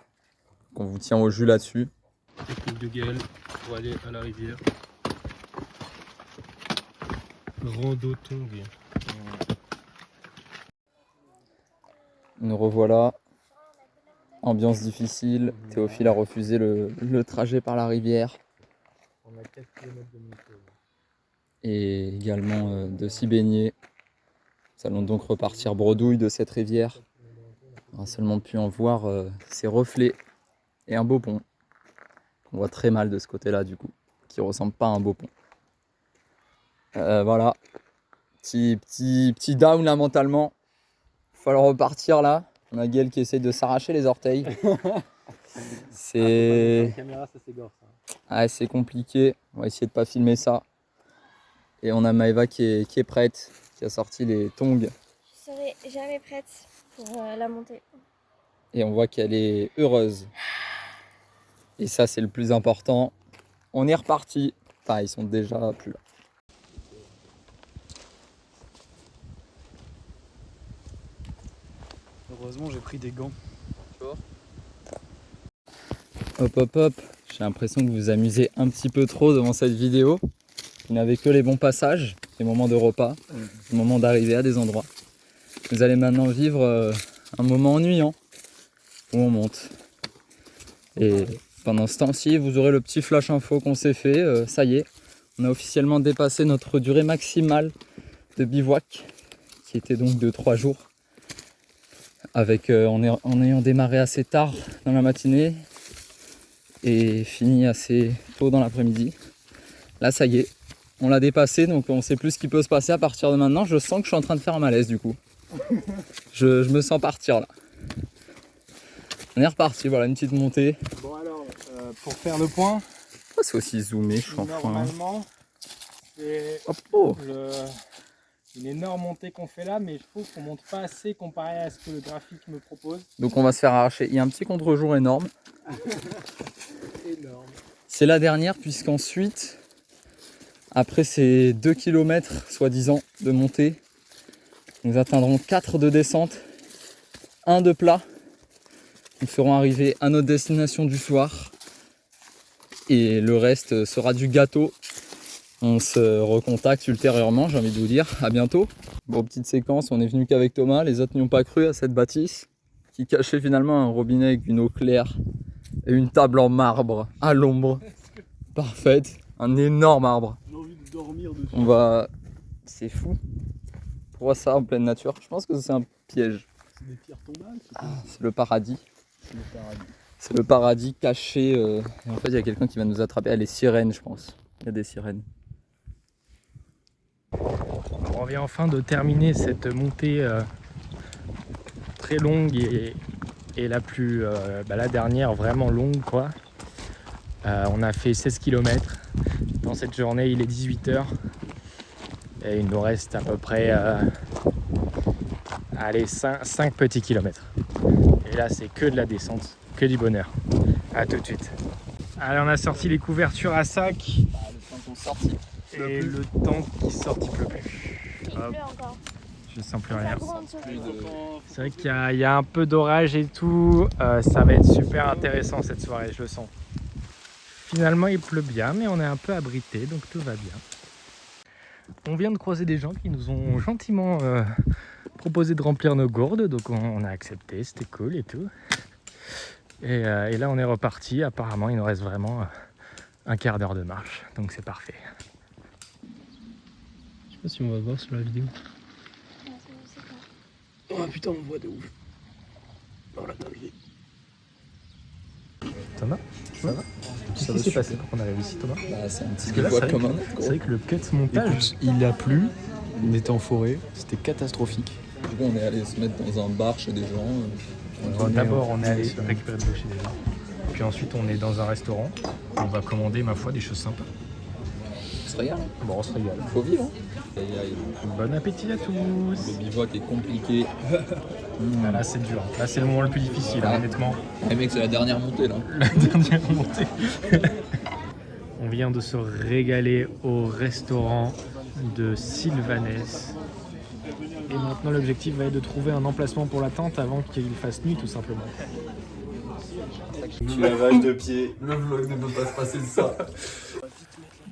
Donc on vous tient au jus là-dessus. Technique de Gaël pour aller à la rivière. Rando Tong. Nous revoilà. Ambiance difficile. Théophile a refusé le trajet par la rivière. On a 4 km de montée. Et également de s'y baigner. Nous allons donc repartir bredouille de cette rivière. On aura seulement pu en voir ses reflets et un beau pont. On voit très mal de ce côté-là du coup, qui ressemble pas à un beau pont. Voilà, petit down là mentalement. Il va falloir repartir là. On a Gaël qui essaie de s'arracher les orteils. C'est... La caméra, ça s'égore ça. Ah, c'est compliqué. On va essayer de pas filmer ça. Et on a Maëva qui est prête, qui a sorti les tongs. Je serai jamais prête pour la montée. Et on voit qu'elle est heureuse. Et ça, c'est le plus important. On est reparti. Enfin, ils sont déjà plus là. Heureusement, j'ai pris des gants. Hop hop hop. J'ai l'impression que vous vous amusez un petit peu trop devant cette vidéo. Vous n'avez que les bons passages, les moments de repas, les moments d'arrivée à des endroits. Vous allez maintenant vivre un moment ennuyant où on monte. Et pendant ce temps-ci, vous aurez le petit flash info qu'on s'est fait. Ça y est, on a officiellement dépassé notre durée maximale de bivouac, qui était donc de 3 jours. Avec, en ayant démarré assez tard dans la matinée et fini assez tôt dans l'après-midi. Là, ça y est, on l'a dépassé, donc on sait plus ce qui peut se passer à partir de maintenant. Je sens que je suis en train de faire un malaise du coup. Je me sens partir là. On est reparti, voilà une petite montée. Bon alors, pour faire le point, Oh, c'est aussi zoomé, je suis en frein. normalement, c'est Hop, oh. une énorme montée qu'on fait là, mais je trouve qu'on monte pas assez comparé à ce que le graphique me propose. Donc on va se faire arracher. Il y a un petit contre-jour énorme. Énorme. C'est la dernière puisqu'ensuite, après ces 2 km soi-disant de montée, nous atteindrons 4 de descente, 1 de plat Nous serons arrivés à notre destination du soir. Et le reste sera du gâteau. On se recontacte ultérieurement, j'ai envie de vous dire. À bientôt. Bon, petite séquence, on est venu qu'avec Thomas. Les autres n'y ont pas cru à cette bâtisse qui cachait finalement un robinet avec une eau claire et une table en marbre à l'ombre. Parfaite. Un énorme arbre. J'ai envie de dormir dessus. On va... C'est fou. Pour voir ça en pleine nature. Je pense que c'est un piège. C'est des pierres tombales. C'est le paradis. C'est le paradis caché. Et en fait, il y a quelqu'un qui va nous attraper. Les sirènes, je pense. Il y a des sirènes. On vient enfin de terminer cette montée très longue et la plus la dernière vraiment longue quoi. On a fait 16 km. Dans cette journée il est 18h et il nous reste à peu près 5 petits kilomètres. Et là c'est que de la descente, que du bonheur. À tout de suite. Allez, on a sorti les couvertures à sac. Et le temps qui sort il pleut plus. Il Hop. pleut encore. Je sens plus rien. Grande surprise. C'est vrai qu'il y a un peu d'orage et tout, ça va être super intéressant cette soirée, je le sens. Finalement il pleut bien mais on est un peu abrité donc tout va bien. On vient de croiser des gens qui nous ont gentiment proposé de remplir nos gourdes, donc on a accepté, c'était cool et tout. Et là on est reparti, apparemment il nous reste vraiment un quart d'heure de marche, donc c'est parfait. Je sais pas si on va voir sur la vidéo. Oh putain, on voit de ouf. Oh la dinguerie. Thomas, ça va? Qu'est-ce qui s'est passé pour qu'on arrive ici, Thomas? C'est un petit Parce que là, bivouac comme un autre, c'est vrai que le cut montage. Écoute, il a plu, on était en forêt, c'était catastrophique. Du coup, on est allé se mettre dans un bar chez des gens. D'abord, on est allé récupérer de l'eau chez les gens. Puis ensuite, on est dans un restaurant. On va commander, ma foi, des choses sympas. On se régale. Bon, on se régale. Faut vivre. Aïe, aïe. Bon appétit à tous. Le bivouac est compliqué. Ah, là, c'est dur. Là, c'est le moment le plus difficile, hein, honnêtement. Les mecs, c'est la dernière montée là. La dernière montée. On vient de se régaler au restaurant de Sylvanès. Et maintenant, l'objectif va être de trouver un emplacement pour la tente avant qu'il fasse nuit, tout simplement. Lavage de pied. Le vlog ne peut pas se passer de ça.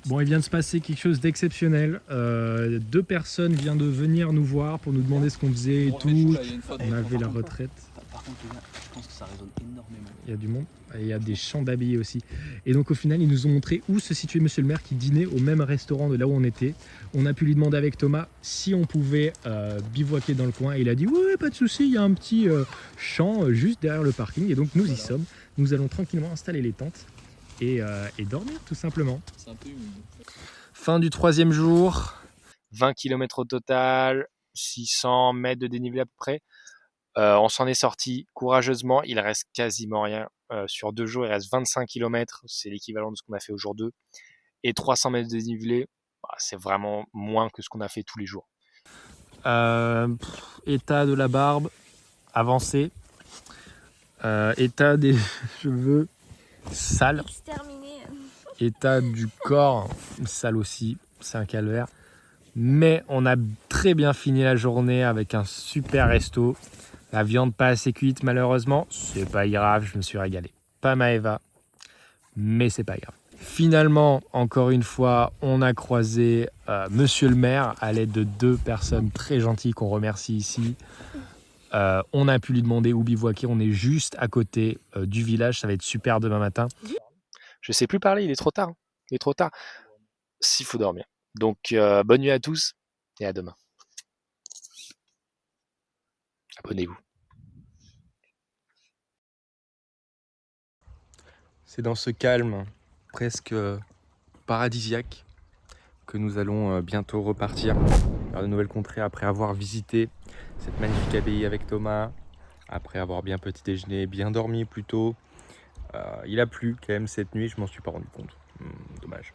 Bon, il vient de se passer quelque chose d'exceptionnel. 2 personnes viennent de venir nous voir pour nous demander ce qu'on faisait et tout. On avait la retraite. Par contre, je pense que ça résonne énormément. Il y a du monde. Et il y a des champs d'habillés aussi. Et donc au final, ils nous ont montré où se situait Monsieur le maire qui dînait au même restaurant de là où on était. On a pu lui demander avec Thomas si on pouvait bivouaquer dans le coin. Et il a dit ouais, pas de souci, il y a un petit champ juste derrière le parking. Et donc nous y sommes. Nous allons tranquillement installer les tentes et dormir tout simplement. C'est un peu humide. Fin du 3e jour, 20 km au total, 600 mètres de dénivelé à peu près. On s'en est sorti courageusement, il reste quasiment rien. Sur 2 jours, il reste 25 km, c'est l'équivalent de ce qu'on a fait au jour 2. Et 300 mètres de dénivelé, c'est vraiment moins que ce qu'on a fait tous les jours. État de la barbe, avancé. État des cheveux, sale. Exterminé. État du corps, sale aussi, c'est un calvaire. Mais on a très bien fini la journée avec un super resto. La viande pas assez cuite malheureusement, c'est pas grave, je me suis régalé. Pas Maëva, mais c'est pas grave. Finalement, encore une fois, on a croisé Monsieur le maire à l'aide de 2 personnes très gentilles qu'on remercie ici. On a pu lui demander où bivouaquer, on est juste à côté du village, ça va être super demain matin. Je sais plus parler, il est trop tard. Il est trop tard. S'il faut dormir. Donc, bonne nuit à tous et à demain. Abonnez-vous. C'est dans ce calme presque paradisiaque que nous allons bientôt repartir vers de nouvelles contrées après avoir visité cette magnifique abbaye avec Thomas, après avoir bien petit déjeuner, bien dormi plutôt. Il a plu quand même cette nuit, je m'en suis pas rendu compte. Dommage.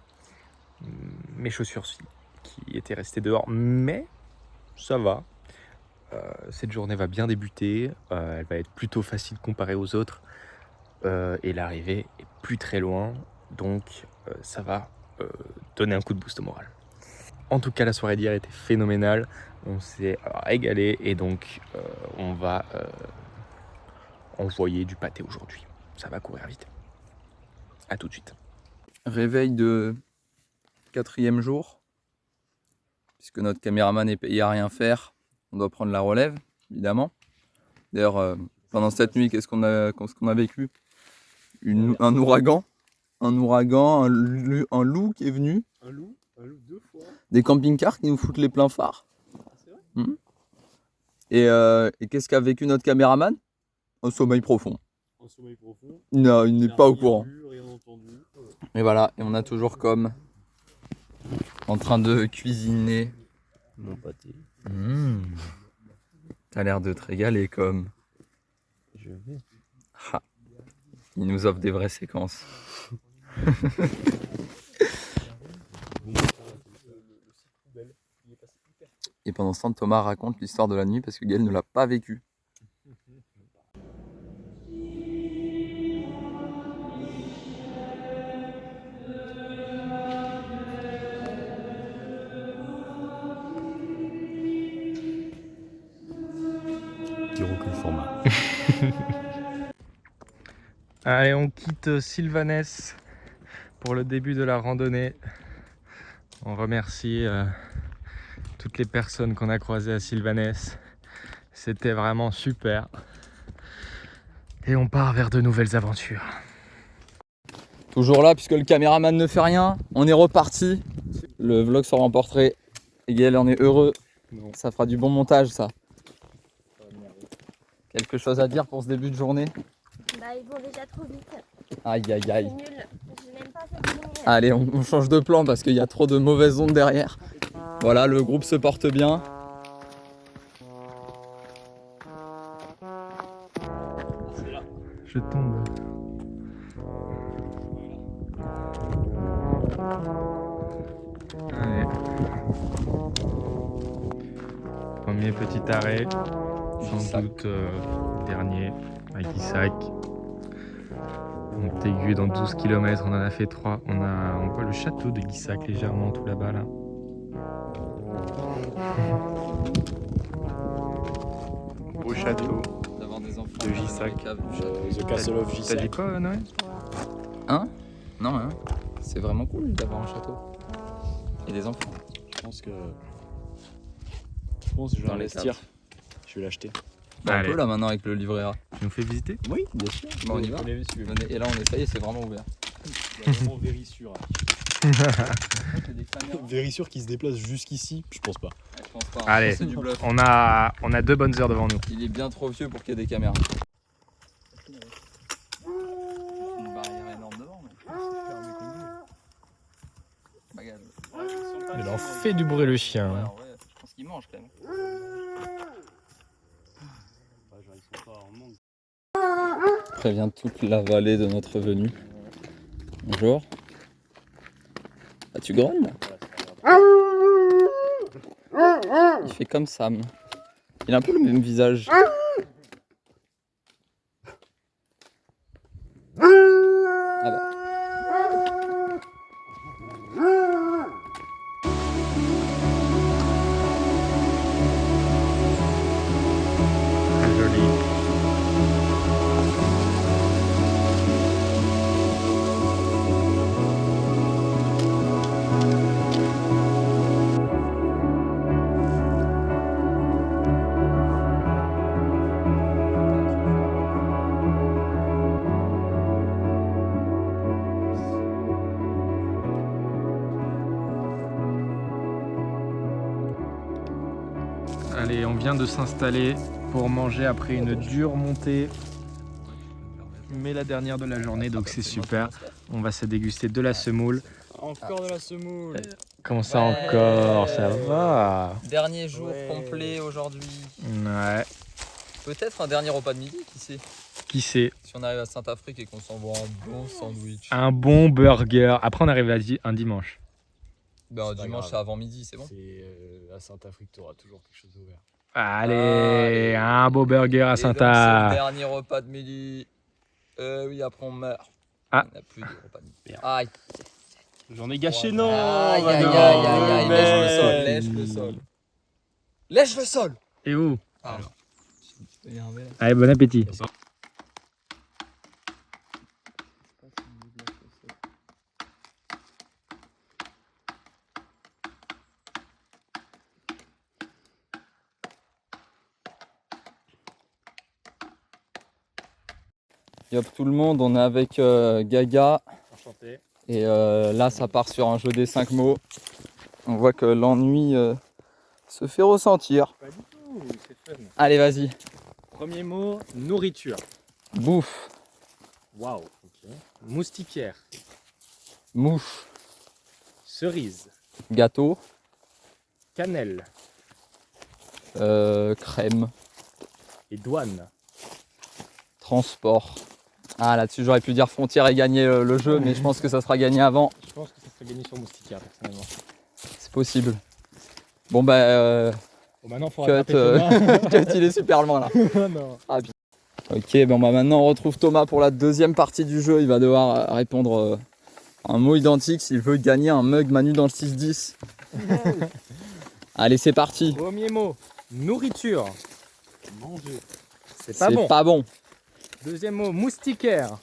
Mes chaussures qui étaient restées dehors, mais ça va. Cette journée va bien débuter, elle va être plutôt facile comparée aux autres. Et l'arrivée est plus très loin, donc ça va donner un coup de boost au moral. En tout cas, la soirée d'hier était phénoménale, on s'est régalé et donc on va envoyer du pâté aujourd'hui. Ça va courir vite. À tout de suite. Réveil de 4e jour. Puisque notre caméraman est payé à rien faire, on doit prendre la relève, évidemment. D'ailleurs, pendant cette nuit, qu'est-ce qu'on a vécu? Un ouragan. Un loup qui est venu. Un loup 2 fois. Des camping-cars qui nous foutent les pleins phares. Et qu'est-ce qu'a vécu notre caméraman? Un sommeil profond. Un sommeil profond. Non, il n'est pas au courant. Rien entendu. Et voilà, et on a toujours comme en train de cuisiner Mon pâté. T'as l'air de te régaler comme. Je vais. Ah, il nous offre des vraies séquences. Et pendant ce temps, Thomas raconte l'histoire de la nuit parce que Gaël ne l'a pas vécu. format. Allez, on quitte Sylvanès pour le début de la randonnée. On remercie toutes les personnes qu'on a croisées à Sylvanès. C'était vraiment super. Et on part vers de nouvelles aventures. Toujours là, puisque le caméraman ne fait rien, on est reparti. Le vlog sera en portrait. Et Gaël en est heureux. Ça fera du bon montage, ça. Quelque chose à dire pour ce début de journée? Bah, ils vont déjà trop vite. Aïe aïe C'est aïe. nul. Je n'aime pas cette ligne. Allez, on change de plan parce qu'il y a trop de mauvaises ondes derrière. Voilà, le groupe se porte bien. Je tombe. Allez. Premier petit arrêt, sans doute dernier, à Guissac. Montaigu dans 12 km, on en a fait 3. On voit le château de Guissac légèrement tout là-bas là. Beau château. D'avoir des enfants de Gissac. The Castle of T'as Gissac. dit quoi, Noël? Hein? Non, hein. C'est vraiment cool d'avoir un château. Et des enfants. Je pense que je vais Dans les investir. Je vais l'acheter. Bah, on Allez. peut là maintenant avec le livret A. Tu nous fais visiter? Oui, bien sûr. Bon, on y va. Venez, et là on essaye et c'est vraiment ouvert. Vraiment Vérissure. Je Vérissure qui se déplace jusqu'ici, je pense pas. pense pas. Allez. C'est du bluff. On a 2 bonnes heures devant nous. Il est bien trop vieux pour qu'il y ait des caméras. Une barrière énorme devant, mais Bagal. Il en fait du bruit le chien. Ouais, hein. en vrai, je pense qu'il mange quand même. Préviens toute la vallée de notre venue. Bonjour. Ah, tu grognes là? Il fait comme Sam. Il a un peu le même visage. Ah bah. Très joli. Allez, on vient de s'installer pour manger après une dure montée, mais la dernière de la journée, donc c'est super. On va se déguster de la semoule. Encore de la semoule. Comment ça Ouais. encore? Ça va. Dernier jour complet aujourd'hui. Ouais, Peut-être un dernier repas de midi, qui sait? qui sait? Si on arrive à Saint-Afrique et qu'on s'envoie un bon sandwich. Un bon burger. Après, on arrive un dimanche. Ben, C'est pas dimanche grave. c'est avant midi, c'est bon? C'est à Saint-Afrique, tu auras toujours quelque chose d'ouvert. Allez, Allez. un beau burger à Et donc, c'est le Saint-A. dernier repas de midi. Oui, après on meurt. Ah. On n'a plus de repas de midi. Merde. Aïe. J'en ai gâché, non. Aïe, bah aïe, non, aïe, aïe, aïe, mais- lèche le sol, lèche le sol. Lèche le sol. Et où? Alors. Allez, bon appétit. Yop tout le monde, on est avec Gaga. Enchanté. Et là, ça part sur un jeu des 5 mots. On voit que l'ennui se fait ressentir. Pas du tout, c'est fun. Allez, vas-y. Premier mot, nourriture. Bouffe, Waouh. Ok. Moustiquaire. mouche, Cerise. gâteau, Cannelle. crème, Et douane. transport. Ah, là-dessus, j'aurais pu dire frontière et gagner le jeu, mais je pense que ça sera gagné avant. Je pense que ça serait gagné sur moustiquaire, personnellement. C'est possible. Bon, bah, Bon, maintenant, faut cut, cut, il est super loin là. Non. Ah, putain. Ok, bon, bah maintenant, on retrouve Thomas pour la deuxième partie du jeu. Il va devoir répondre un mot identique s'il veut gagner un mug Manu dans le 6-10. Allez, c'est parti. Premier mot, nourriture. Manger. C'est pas bon. Pas bon. Deuxième mot, moustiquaire.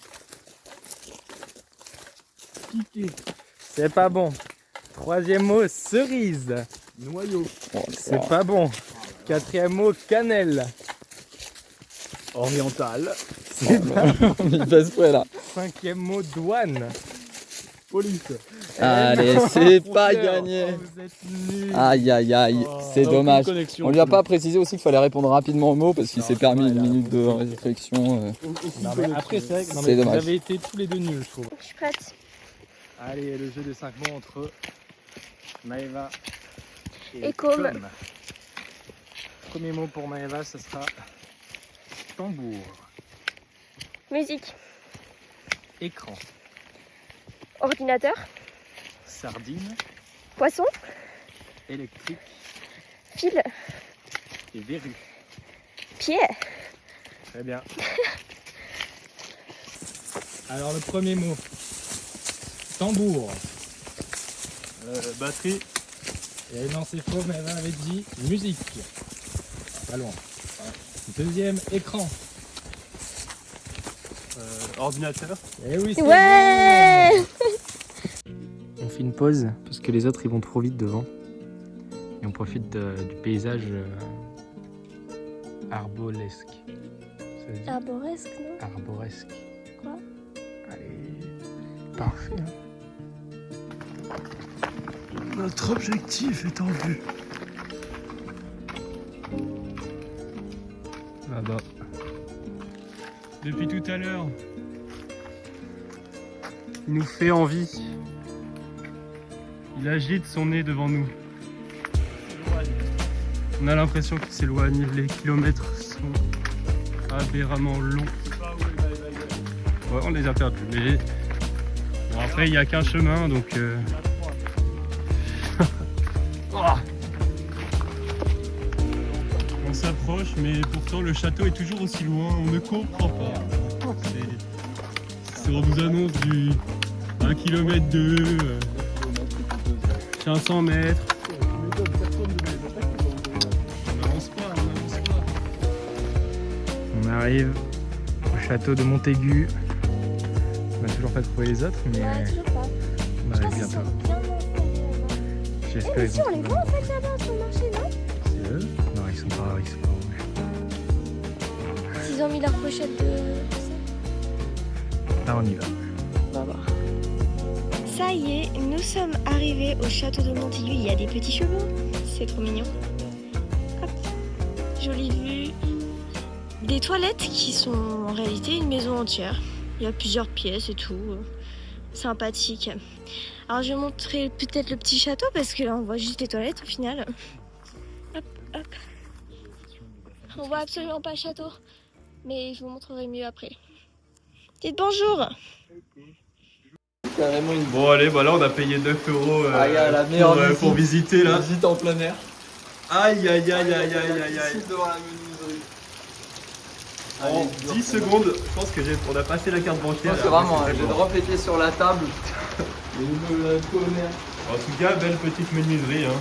C'est pas bon. Troisième mot, cerise. Noyau. Oh, C'est pas bon. Quatrième mot, cannelle. Oriental. C'est pas bon. il baisse près là. Cinquième mot, douane. Police. Allez, non, c'est pas frontière. gagné. Oh, vous êtes nuls. Aïe, aïe, aïe. C'est Aucune dommage. connexion. On lui a pas précisé aussi qu'il fallait répondre rapidement au mot parce qu'il Non, s'est c'est permis vrai, une là. minute de réflexion. Non, mais après, c'est vrai que non, C'est mais vous dommage. avez été tous les deux nuls, je trouve. Je suis prête. Allez, le jeu des 5 mots entre Maëva Et Com. Premier mot pour Maëva, ce sera tambour. Musique. Écran. Ordinateur. Sardine. Poisson. Électrique. Fil. Et verrue. Pied. Très bien. Alors, le premier mot. Tambour. Batterie. Et non, c'est faux, Maëva avait dit musique. Pas loin. Deuxième, écran. Ordinateur. Eh oui, c'est Ouais. bon. On fait une pause parce que les autres ils vont trop vite devant. Et on profite du paysage arbolesque. Ça se dit Arboresque, non? arboresque. Quoi? Allez, parfait. Hein. Notre objectif est en vue. Là-bas. Depuis tout à l'heure. Il nous fait envie. Il agite son nez devant nous. On a l'impression qu'il s'éloigne. Les kilomètres sont aberramment longs. Ouais, on les a perdus. Mais bon, après, il n'y a qu'un chemin, donc... Oh. On s'approche, mais pourtant le château est toujours aussi loin. On ne comprend pas. On nous annonce du 1 km 2, 500 mètres. On n'avance pas. On arrive au château de Montaigu. On n'a toujours pas trouvé les autres, mais Ouais, toujours pas. on Je arrive pense qu'ils sont bientôt. bien installés là-bas. J'espère Mais qu'ils si, vont on les trouver. voit en fait là-bas sur le marché, non? C'est eux? Non, ils sont pas rouges. S'ils ont mis leur pochette de... Là, on y va. On va voir. Ça y est, nous sommes arrivés au château de Montaigu. Il y a des petits chevaux. C'est trop mignon. Hop. Jolie vue. Des toilettes qui sont en réalité une maison entière. Il y a plusieurs pièces et tout. Sympathique. Alors je vais montrer peut-être le petit château parce que là on voit juste les toilettes au final. Hop, hop. On voit absolument pas le château. Mais je vous montrerai mieux après. Dites bonjour. Carrément une Bon allez, bah là on a payé 9 € Ah, y a la meilleure pour visiter là. visite en plein air. Aïe aïe aïe aïe aïe aïe aïe. Devant la menuiserie. En 10 secondes, je pense que on a passé la carte bancaire. C'est vraiment, Après, j'ai c'était drop été sur la table. Et il me connaît. En tout cas, belle petite menuiserie. Hein.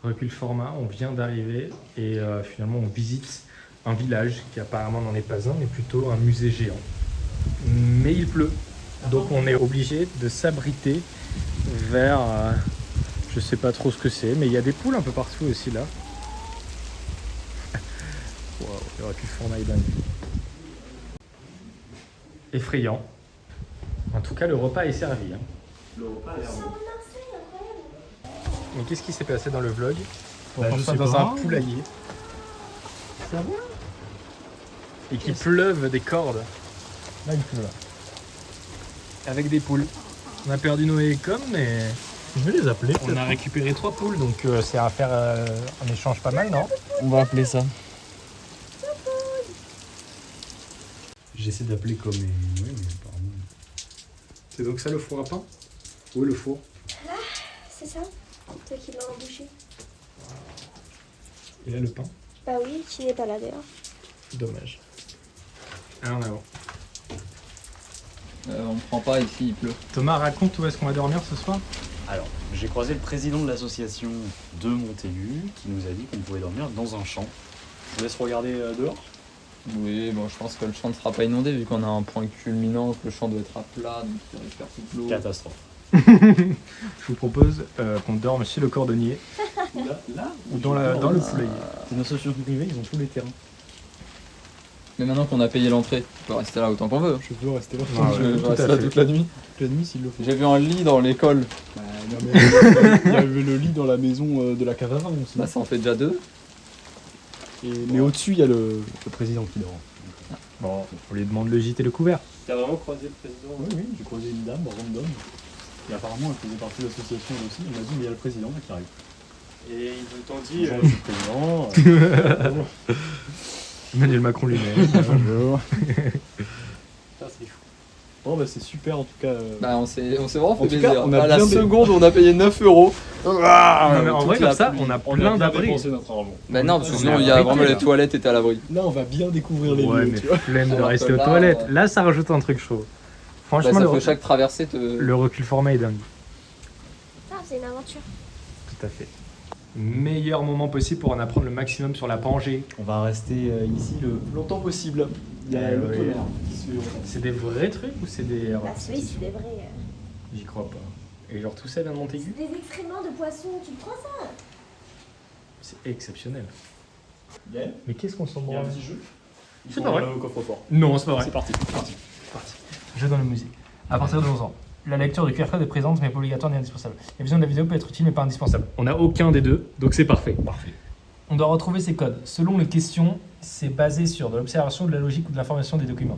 Recul format, on vient d'arriver et finalement on visite un village qui apparemment n'en est pas un, mais plutôt un musée géant. Mais il pleut, donc on est obligé de s'abriter vers Je sais pas trop ce que c'est, mais il y a des poules un peu partout aussi là. Waouh, il aurait pu fournaille dingue. Effrayant. En tout cas, le repas est servi. Hein. Le repas est servi. Mais qu'est-ce qui s'est passé dans le vlog? Bah, On je soit sais dans pas. un poulailler. Et qu'il pleuve des cordes. Là, il pleut là. Avec des poules. On a perdu Noé et Com, mais Je vais les appeler. on a récupéré 3 poules, donc c'est à faire un échange pas mal, non? On va appeler ça. J'essaie d'appeler comme une... Oui, mais apparemment... C'est donc ça le four à pain? Oui, le four. C'est ça? Toi qui l'as embouché. Et là le pain? Bah oui, qui n'est pas là d'ailleurs. Dommage. Ah, en avant. On ne prend pas ici, il pleut. Thomas, raconte où est-ce qu'on va dormir ce soir? Alors, j'ai croisé le président de l'association de Montaigu qui nous a dit qu'on pouvait dormir dans un champ. Je vous laisse regarder dehors. Oui, bon, je pense que le champ ne sera pas inondé vu qu'on a un point culminant, que le champ doit être à plat, donc il récupère toute l'eau. Catastrophe. Je vous propose qu'on dorme chez le cordonnier Là ou dans le poulailler. C'est une association privée, ils ont tous les terrains. Mais maintenant qu'on a payé l'entrée, on peut rester là autant qu'on veut. Je peux rester là. Ah, Je ouais, vais tout rester à là fait. toute la nuit. La nuit, s'il le faut. J'ai vu un lit dans l'école. Bah, non, mais il y avait le lit dans la maison de la Cavara aussi. Bah, ça en fait déjà 2. Mais au-dessus, il y a le président qui dort. Bon, on lui demande le gîte et le couvert. T'as vraiment croisé le président? Oui, oui, j'ai croisé une dame random. Et apparemment, elle faisait partie de l'association elle aussi. Il m'a dit, mais il y a le président là, qui arrive. Et ils t'ont dit... Bonjour, je suis le président. Emmanuel Macron lui-même. Bonjour. Putain, c'est fou. Bon, bah, c'est super en tout cas. Bah, on s'est vraiment fait En tout cas, plaisir. on a À la bien seconde où on a payé 9 €. Non, mais en vrai, comme ça, on a plein d'abris. notre argent. Bah non, parce que On sinon est il y a abrités, vraiment là. les toilettes étaient à l'abri. Là, on va bien découvrir les Ouais, lieux, mais tu vois. flemme de Alors rester que aux là, toilettes. Là, ça rajoute un truc chaud. Bah, Franchement, ça fait chaque traversée te... le recul format est dingue. Ah, c'est une aventure. Tout à fait. Meilleur moment possible pour en apprendre le maximum sur la Pangée. On va rester ici le plus longtemps possible. Il y a le oui. tonnerre qui se... C'est des vrais trucs ou c'est des... Bah, oui, c'est des vrais. J'y crois pas. Et genre tout ça vient de Montaigu? C'est des excréments de poissons, tu prends ça? C'est exceptionnel. Gaël, Mais qu'est-ce qu'on s'en il y a un branle? petit jeu. C'est pas vrai. Au coffre-fort. Non, c'est pas vrai. C'est parti. Jeu dans la musique. À partir de 11 ans. La lecture du QR code est présente mais pas obligatoire ni indispensable. La vision de la vidéo peut être utile mais pas indispensable. On n'a aucun des deux, donc c'est parfait. Parfait. On doit retrouver ces codes. Selon les questions, c'est basé sur de l'observation, de la logique ou de l'information des documents.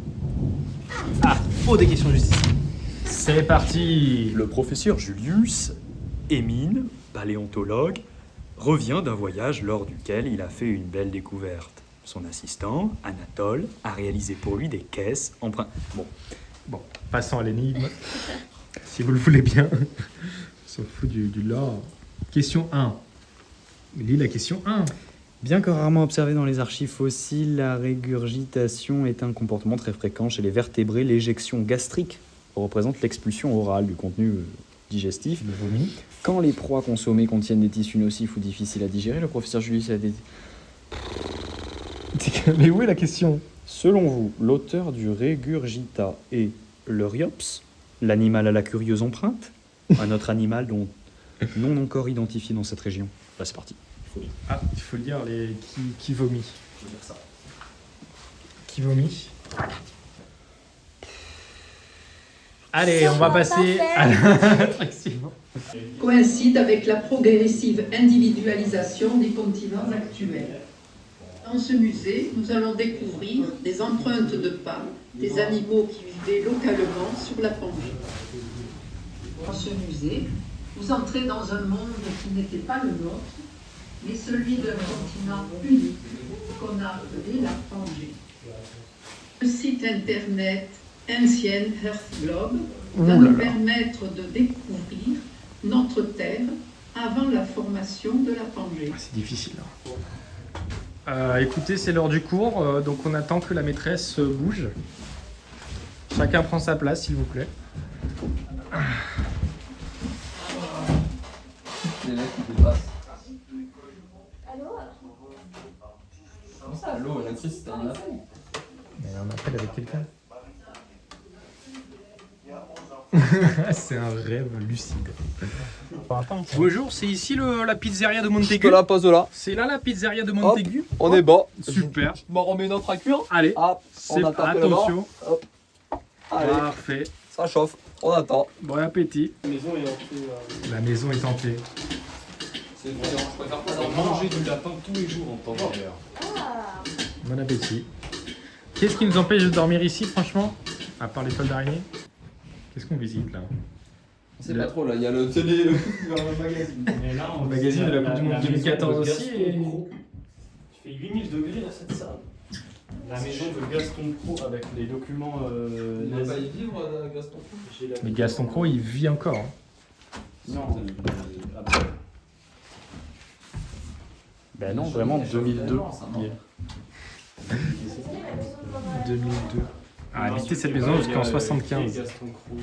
Ah, des questions justice. C'est parti. Le professeur Julius, émine, paléontologue, revient d'un voyage lors duquel il a fait une belle découverte. Son assistant, Anatole, a réalisé pour lui des caisses empreintes. Bon, passons à l'énigme. Si vous le voulez bien. On s'en fout du lore. Question 1. Lis la question 1. Bien que rarement observé dans les archives fossiles, la régurgitation est un comportement très fréquent chez les vertébrés. L'éjection gastrique représente l'expulsion orale du contenu digestif. Le vomi. Quand les proies consommées contiennent des tissus nocifs ou difficiles à digérer, le professeur Julius a des... Mais où est la question? Selon vous, l'auteur du Régurgita est l'Euriops, l'animal à la curieuse empreinte, un autre animal dont non encore identifié dans cette région? Là, c'est parti. Ah, il faut lire les qui vomit. Je veux dire ça. Qui vomit. Allez, on va passer à la truc suivant. Coïncide avec la progressive individualisation des continents actuels. Dans ce musée, nous allons découvrir des empreintes de pas des animaux qui vivaient localement sur la Pangée. Dans ce musée, vous entrez dans un monde qui n'était pas le nôtre, mais celui d'un continent unique qu'on a appelé la Pangée. Le site internet Ancient Earth Globe va nous permettre de découvrir notre Terre avant la formation de la Pangée. C'est difficile. Écoutez, c'est l'heure du cours, donc on attend que la maîtresse bouge. Chacun prend sa place, s'il vous plaît. Les mecs qui dépassent. Allô? Comment ça, allô, la crise c'était un appel. Mais on appelle avec quelqu'un. C'est un rêve lucide. Bonjour, c'est ici la pizzeria de Je Montaigu. te la pose là. C'est là la pizzeria de Montaigu. On est bas. Super. Je m'en remets une autre à cuire. Allez, Hop, c'est on attend que là-bas. attention. Hop. Allez, Parfait. ça chauffe. On attend. Bon appétit. La maison est hantée. C'est bon, je préfère pas Manger du lapin tous les jours en temps d'hiver. Bon appétit. Qu'est-ce qui nous empêche de dormir ici, franchement? À part les toiles d'araignée? Qu'est-ce qu'on visite là? C'est pas trop là, il y a le télé, le magazine. Et là, Le magazine de la Coupe du Monde 2014 aussi. Il fait 8000 degrés dans cette salle. La maison de Gaston Pro avec les documents Il va nazis. pas y vivre, Gaston. Mais Gaston Croc, il vit encore. Hein. Non, après. Ben non, vraiment 2002. il est. 2002. A habité cette maison jusqu'en 75. Gaston Croc.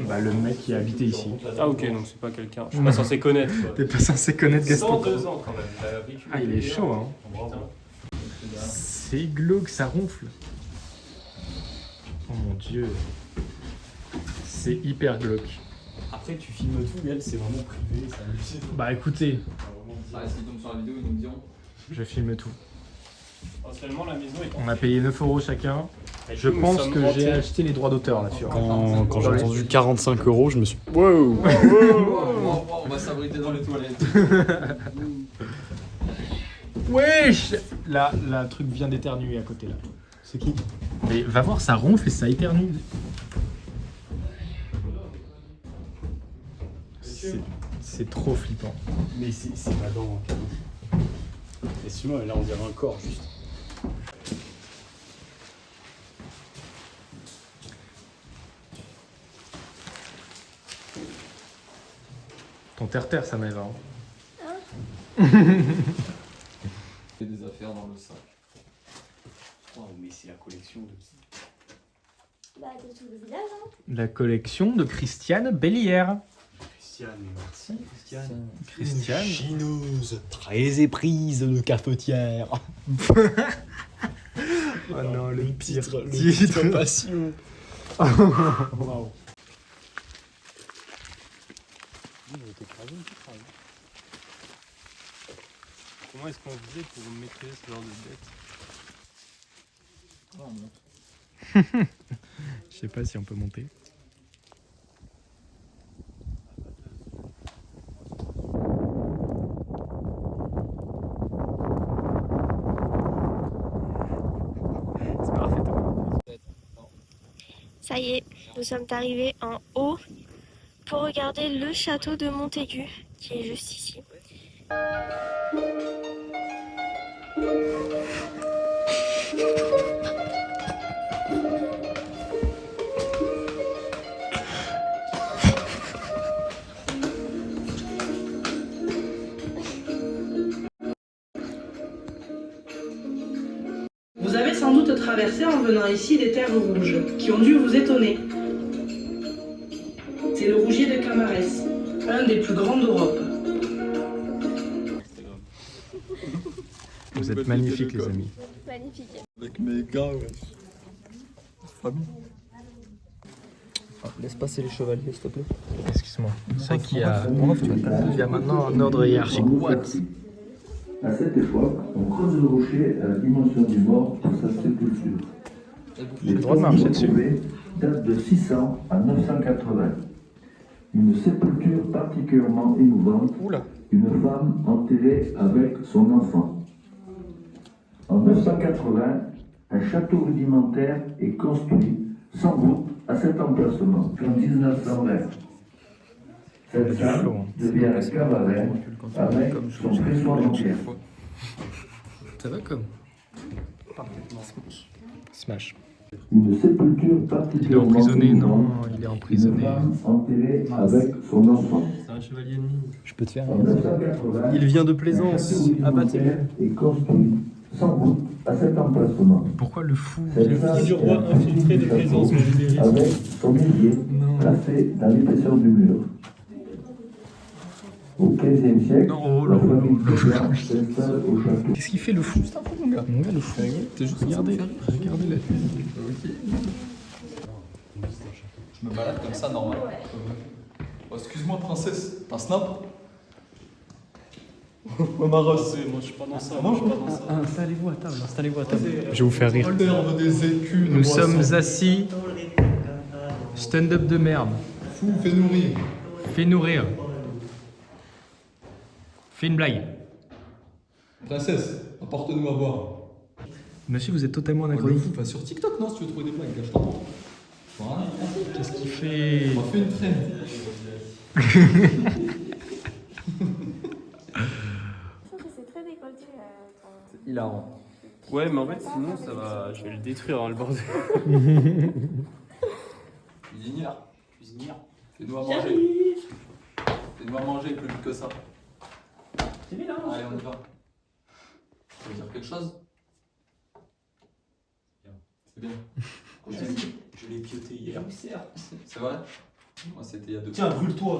Bah, le mec qui a habité ici. Ah ok, donc c'est pas quelqu'un. Je suis pas censé connaître. Quoi. T'es pas censé connaître Gaston 102 Croc. ans quand même. T'as vécu Ah, il est chaud, hein. Bravo. C'est glauque, ça ronfle. Oh mon dieu. C'est hyper glauque. Après, tu filmes tout, elle, c'est vraiment privé. C'est hallucinant. Bah écoutez, Ah, s'ils tombent sur la vidéo, ils nous diront. je filme tout. Actuellement, la maison est On a payé 9 € chacun. Je Nous pense sommes que j'ai hantés. acheté les droits d'auteur là-dessus. Quand j'ai entendu 45 €, je me suis. On va s'abriter dans les toilettes. Wesh, la truc vient d'éternuer à côté là. C'est qui? Mais va voir, ça ronfle et ça éternue. C'est trop flippant. Mais c'est ma dent. Et sinon, là, on dirait un corps juste. Ton terre-terre, ça m'aide. Hein. Il y a des affaires dans le sac. Oh, mais c'est la collection de qui? Bah, de tout le village, hein. La collection de Christiane Bellière. Christiane, merci. Christiane. Chineuse, très éprise de cafetière. Oh non, le pire titre passion. Waouh. Comment est-ce qu'on faisait pour maîtriser ce genre de bête? Je sais pas si on peut monter. C'est parfait. Ça y est, nous sommes arrivés en haut pour regarder le château de Montaigu, qui est juste ici. Vous avez sans doute traversé en venant ici des terres rouges, qui ont dû vous étonner. C'est le rougier de Camarès, un des plus grands d'Europe. Vous êtes magnifiques les amis. Magnifique. Avec mes gars, ouais. Famille. Laisse passer les chevaliers, s'il te plaît. Excuse-moi. C'est vrai qu'il y a maintenant un ordre hiérarchique. What? À cette époque, on creuse le rocher à la dimension du mort pour sa sépulture. Les le droit de marcher dessus. retrouvées datent de 600 à 980. Une sépulture particulièrement émouvante, une femme enterrée avec son enfant. En 980, un château rudimentaire est construit, sans doute, à cet emplacement. En 1920, cette salle devient un cabaret avec son pressoir entier. Ça va comme Smash. Une sépulture Il est particulièrement emprisonné, non, émouvante, il est une emprisonné. femme enterrée avec son enfant. C'est un chevalier ennemi. Je peux te faire. En 980, Il vient de un Plaisance. château rudimentaire est construit, sans doute, à cet emplacement. Pourquoi le fou? Cette salle du roi est un infiltré de petit Plaisance, château mais je l'ai avec son ailier placé dans l'épaisseur du mur. Au XVe siècle, Non, la famille Clodard s'installe au château. Qu'est-ce qu'il fait le fou? Mon gars, le fou. T'es juste regardez la Je me balade comme ça, normal. Oh, excuse-moi, princesse, t'as un snap? Moi je suis pas dans ça. Installez-vous à table, installez-vous à table. Je vais vous faire rire. Nous sommes assis. Stand-up de merde. Fou, fais nourrir. Fais-nous rire. Fais une blague. Princesse, apporte-nous à boire. Monsieur, vous êtes totalement Le anachronique. fou, va sur TikTok, non, si tu veux trouver des blagues, là, je t'en Voilà. Qu'est-ce qu'il fait? On m'a fait une traîne. Je trouve que c'est très décolleté. C'est hilarant. Ouais, mais en fait, sinon, ça va. Je vais le détruire, hein, le bordel. Cuisinière. Fais-nous à manger. Fais-nous à manger, plus vite que ça. C'est bien, hein. Allez, on y va. Tu veux dire quelque chose? C'est bien. Je l'ai pioté hier. C'est vrai? Moi, c'était il y a 2 Tiens, brûle-toi.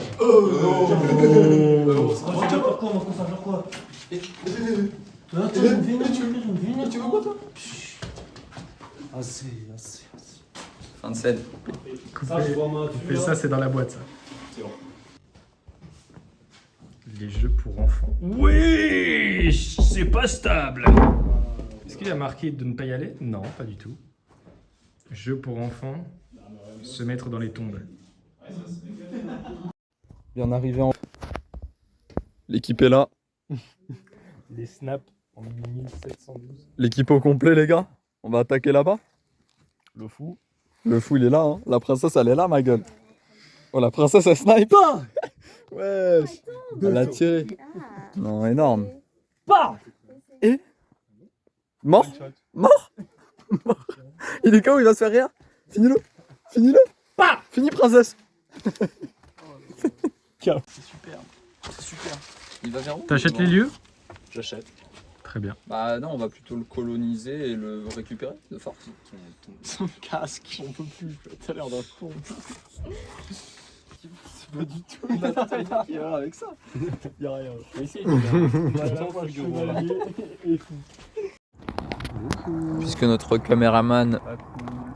Tiens, pourquoi on va faire quoi? tu veux quoi, toi? Assez. Fin de scène. Coupez ça, c'est dans la boîte, ça. C'est bon. Les jeux pour enfants. Oui, c'est pas stable. Est-ce qu'il y a marqué de ne pas y aller? Non, pas du tout. Jeux pour enfants, se mettre dans les tombes. Bien arrivé en... L'équipe est là. Les snaps en 1712. L'équipe au complet, les gars. On va attaquer là-bas. Le fou. Le fou, il est là, hein. La princesse, elle est là, ma gueule. Oh, la princesse, elle snipe. Ouais. Elle a tiré. Non, énorme. Et mort. Il est quand il va se faire rire? Finis-le. Fini, princesse. C'est super. Il va vers où? T'achètes les lieux? J'achète. Très bien. Bah non, on va plutôt le coloniser et le récupérer de force. Son casque, on peut plus. T'as l'air d'un con. C'est pas du tout. Il y a avec ça. Y'a rien. Mais si, Puisque notre caméraman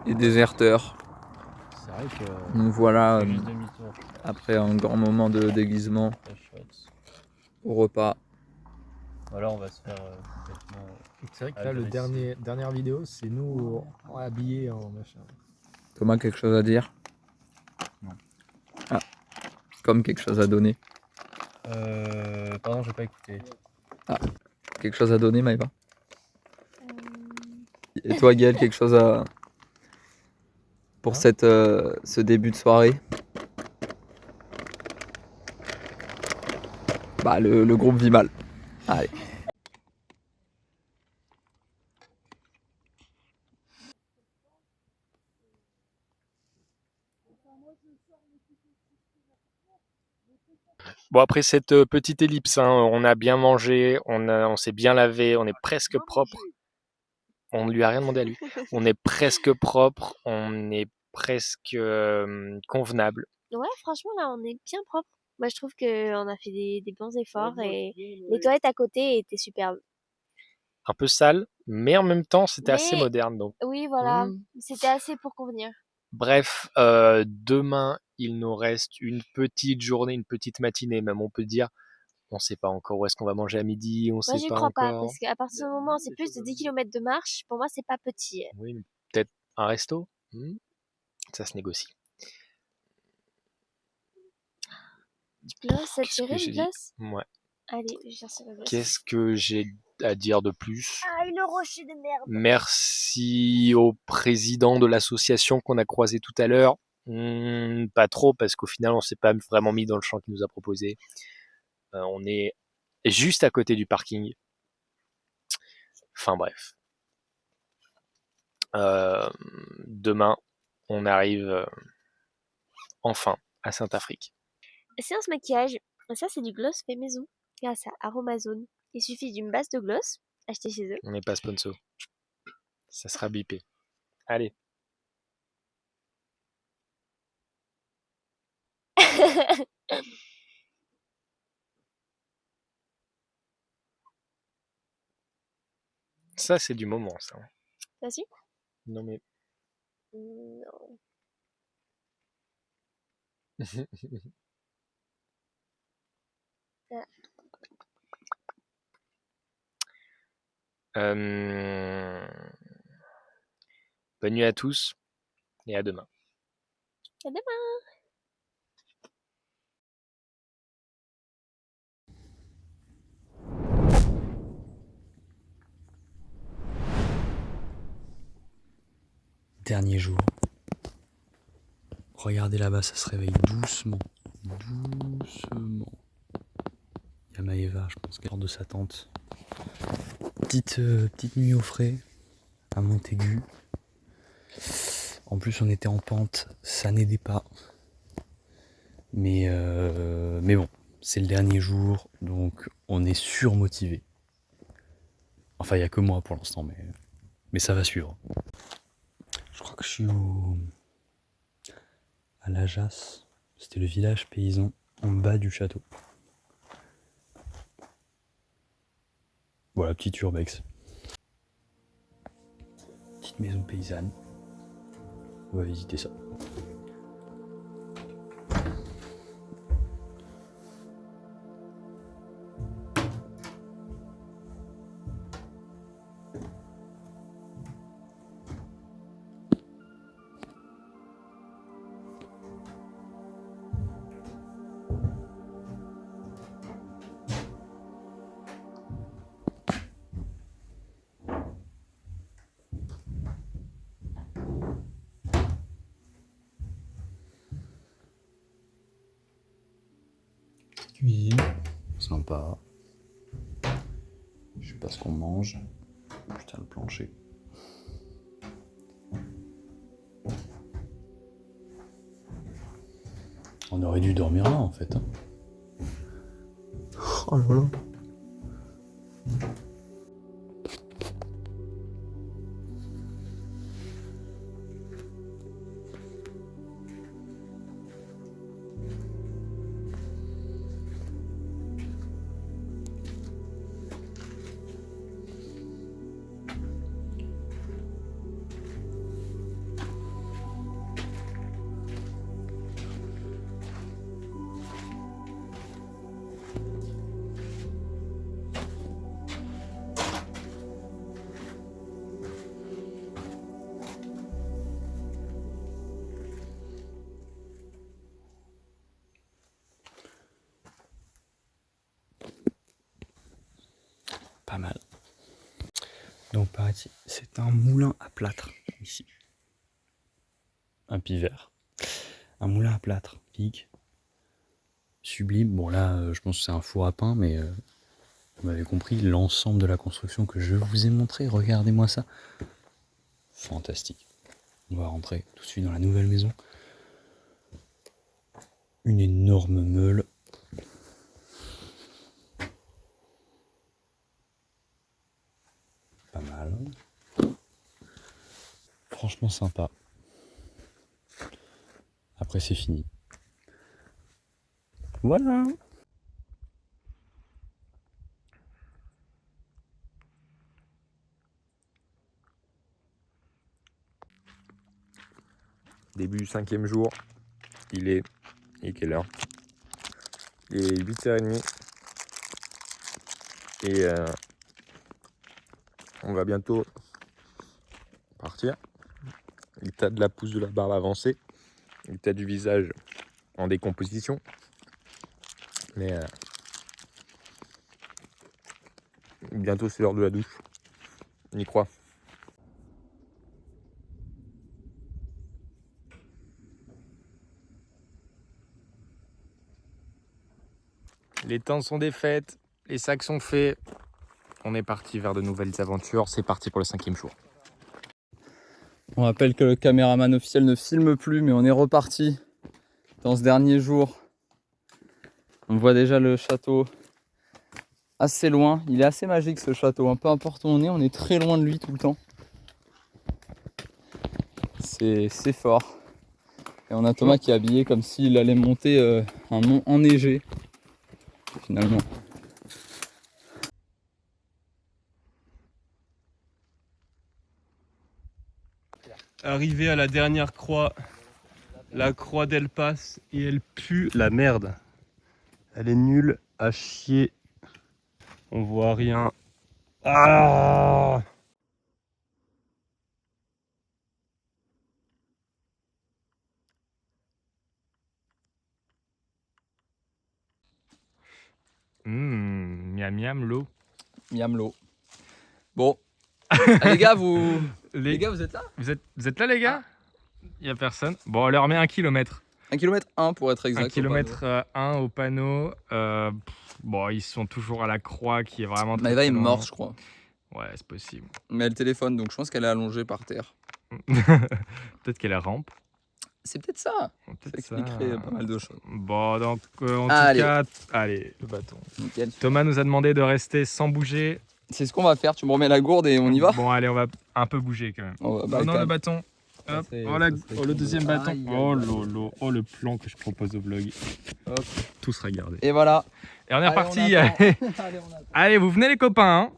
est déserteur, c'est vrai que. nous voilà Juste demi-tour. après un grand moment de déguisement Très chouette. au repas. Voilà, on va se faire complètement. C'est vrai que là, dernière vidéo, c'est nous habillés en machin. Thomas, quelque chose à dire? Non. Ah, comme quelque chose à donner. Pardon, j'ai pas écouté. Ah, quelque chose à donner, Maëva? Et toi, Gaël, quelque chose à... pour ce début de soirée? Bah, le groupe vit mal. Allez. Bon, après cette petite ellipse, hein, on a bien mangé, on s'est bien lavé, on est presque propre. On ne lui a rien demandé à lui. On est presque propre, on est presque convenable. Ouais, franchement, là, on est bien propre. Moi, je trouve qu'on a fait des bons efforts et les toilettes à côté étaient superbes. Un peu sale, mais en même temps, c'était assez Mais- moderne. Donc, Oui, voilà, c'était assez pour convenir. bref, demain, il nous reste une petite journée, une petite matinée, même on peut dire. On ne sait pas encore où est-ce qu'on va manger à midi, on Moi, sait j'y pas crois pas, encore. parce qu'à partir du moment où c'est plus de 10 km de marche, pour moi, c'est pas petit. Oui, peut-être un resto. Ça se négocie. Du gloss, ça te Qu'est-ce que dirait j'ai du dit? gloss? Ouais. Allez, je cherche le gloss. Qu'est-ce que j'ai à dire de plus? Ah, une rocher de merde. Merci au président de l'association qu'on a croisé tout à l'heure. Pas trop, parce qu'au final, on s'est pas vraiment mis dans le champ qu'il nous a proposé. On est juste à côté du parking. Enfin bref. Demain, on arrive enfin à Saint-Afrique. Séance maquillage. Ça, c'est du gloss fait maison grâce à Aromazone. Il suffit d'une base de gloss achetée chez eux. On n'est pas sponsor. Ça sera bipé. Allez. Ça, c'est du moment, ça. T'as su? Non, mais Non. Bonne nuit à tous et à demain. À demain. Dernier jour. Regardez là-bas, ça se réveille doucement. Doucement. Il y a Maëva, je pense qu'elle sort de sa tente. Petite nuit au frais, à Montaigu. En plus, on était en pente, ça n'aidait pas. Mais bon, c'est le dernier jour, donc on est surmotivé. Enfin, il n'y a que moi pour l'instant, mais ça va suivre. Je crois que je suis à La Jasse. C'était le village paysan en bas du château. Voilà, petite urbex. Petite maison paysanne. On va visiter ça. Cuisine, sympa. Je sais pas ce qu'on mange. Putain, le plancher. On aurait dû dormir là en fait. Oh là là. Pas mal. Donc paraît-il, c'est un moulin à plâtre ici. Un pivert. Un moulin à plâtre. Pique. Sublime. Bon là, je pense que c'est un four à pain, mais vous m'avez compris, l'ensemble de la construction que je vous ai montré, regardez-moi ça. Fantastique. On va rentrer tout de suite dans la nouvelle maison. Une énorme meule. Pas mal. Franchement sympa. Après c'est fini. Voilà. Début du 5e jour. Il est quelle heure? Il est 8h30. Et on va bientôt partir. L'état de la pousse de la barbe avancée. L'état du visage en décomposition. Mais bientôt c'est l'heure de la douche. On y croit. Les tentes sont défaites, les sacs sont faits. On est parti vers de nouvelles aventures. C'est parti pour le 5e jour. On rappelle que le caméraman officiel ne filme plus, mais on est reparti dans ce dernier jour. On voit déjà le château assez loin. Il est assez magique ce château, hein. Peu importe où on est très loin de lui tout le temps. C'est fort. Et on a Thomas qui est habillé comme s'il allait monter un mont enneigé, finalement. Arrivé à la dernière croix La croix d'El Passe et elle pue la merde. Elle est nulle à chier. On voit rien. Ah! Miam miam l'eau. Miam l'eau. Bon. Ah, les gars, les gars, vous êtes là? Vous êtes là les gars? Il y a personne. Bon, on leur met 1 kilomètre. 1 km 1 pour être exact. 1 km 1 au panneau. Bon, ils sont toujours à la croix qui est vraiment très Maëva est loin. morte, je crois. Ouais, c'est possible. Mais elle téléphone, donc je pense qu'elle est allongée par terre. Peut-être qu'elle rampe. C'est peut-être ça. Ça expliquerait pas mal de choses. Bon, donc en tout cas, allez, le bâton. Nickel. Thomas nous a demandé de rester sans bouger. C'est ce qu'on va faire. Tu me remets la gourde et on y va? Bon, allez, on va un peu bouger quand même. Non, le bâton. Hop, le deuxième bâton. Oh lolo, oh le plan que je propose au vlog. Hop, tout sera gardé. Et voilà. Et on est reparti. Allez, vous venez les copains. Hein.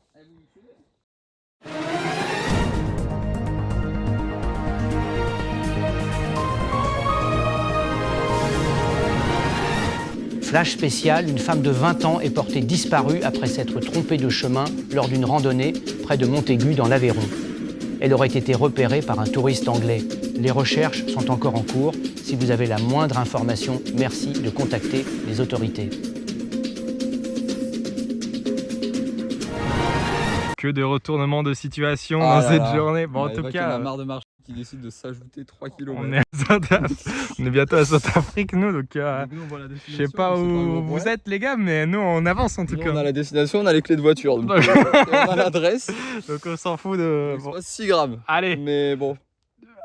Flash spécial, une femme de 20 ans est portée disparue après s'être trompée de chemin lors d'une randonnée près de Montaigu dans l'Aveyron. Elle aurait été repérée par un touriste anglais. Les recherches sont encore en cours. Si vous avez la moindre information, merci de contacter les autorités. Que de retournements de situation dans cette journée. Bon, en tout cas, on a marre de marcher, qui décide de s'ajouter 3 km. On est bientôt à Saint-Afrique, nous, donc je sais pas où vous êtes, les gars, mais nous, on avance en tout cas. On a la destination, on a les clés de voiture, donc on a l'adresse. Donc on s'en fout de. C'est pas si grave. Allez. Mais bon.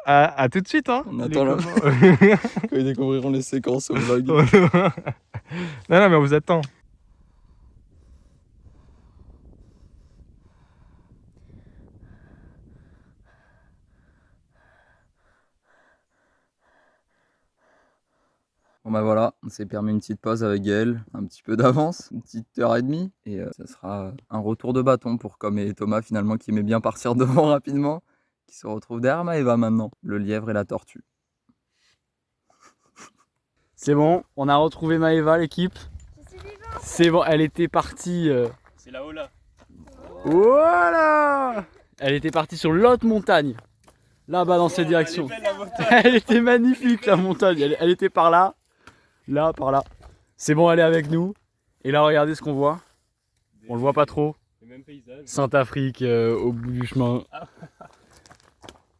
À tout de suite, hein. On attend là. Quand ils découvriront les séquences au vlog. Non, mais on vous attend. Bon bah voilà, on s'est permis une petite pause avec Gaël, un petit peu d'avance, une petite heure et demie, et ça sera un retour de bâton pour Comme et Thomas finalement qui aimait bien partir devant rapidement, qui se retrouve derrière Maëva maintenant, le lièvre et la tortue. C'est bon, on a retrouvé Maëva, l'équipe. C'est bon, elle était partie... C'est là-haut là. Voilà. Elle était partie sur l'autre montagne, là-bas dans cette direction. Elle était magnifique la montagne, elle était par là. Là, par là. C'est bon, elle est avec nous. Et là, regardez ce qu'on voit. On le voit pas trop. Saint-Afrique au bout du chemin.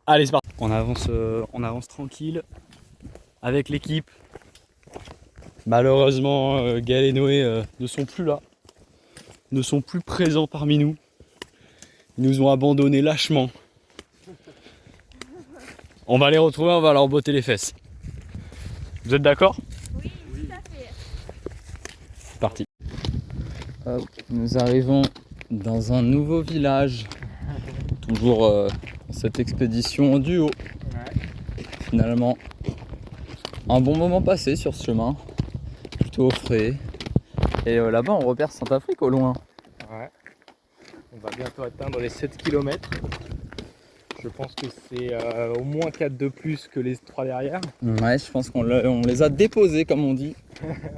Allez, c'est parti. On avance tranquille avec l'équipe. Malheureusement, Gaël et Noé ne sont plus là. Ne sont plus présents parmi nous. Ils nous ont abandonnés lâchement. On va les retrouver, on va leur botter les fesses. Vous êtes d'accord ? Parti. Hop, nous arrivons dans un nouveau village, toujours dans cette expédition en duo. Finalement, un bon moment passé sur ce chemin, plutôt frais. Et là-bas, on repère Saint-Afrique au loin. Ouais. On va bientôt atteindre les 7 km. Je pense que c'est au moins 4 de plus que les 3 derrière. Ouais, je pense qu'on les a déposés, comme on dit.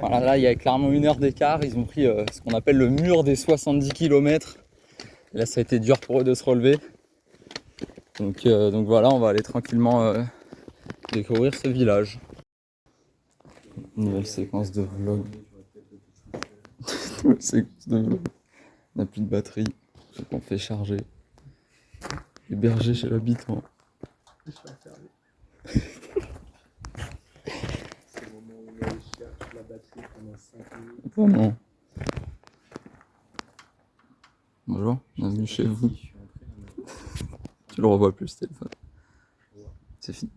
Voilà, là, il y a clairement 1 heure d'écart. Ils ont pris ce qu'on appelle le mur des 70 km. Et là, ça a été dur pour eux de se relever. Donc voilà, on va aller tranquillement découvrir ce village. Nouvelle séquence de vlog. Nouvelle séquence de vlog. On n'a plus de batterie. Donc on fait charger. Hébergé chez l'habitant. Je vais fermer. C'est le moment où on cherche la batterie pendant 5 minutes. Vraiment. Bonjour, bienvenue chez vous. Tu le revois plus, ce téléphone. C'est fini.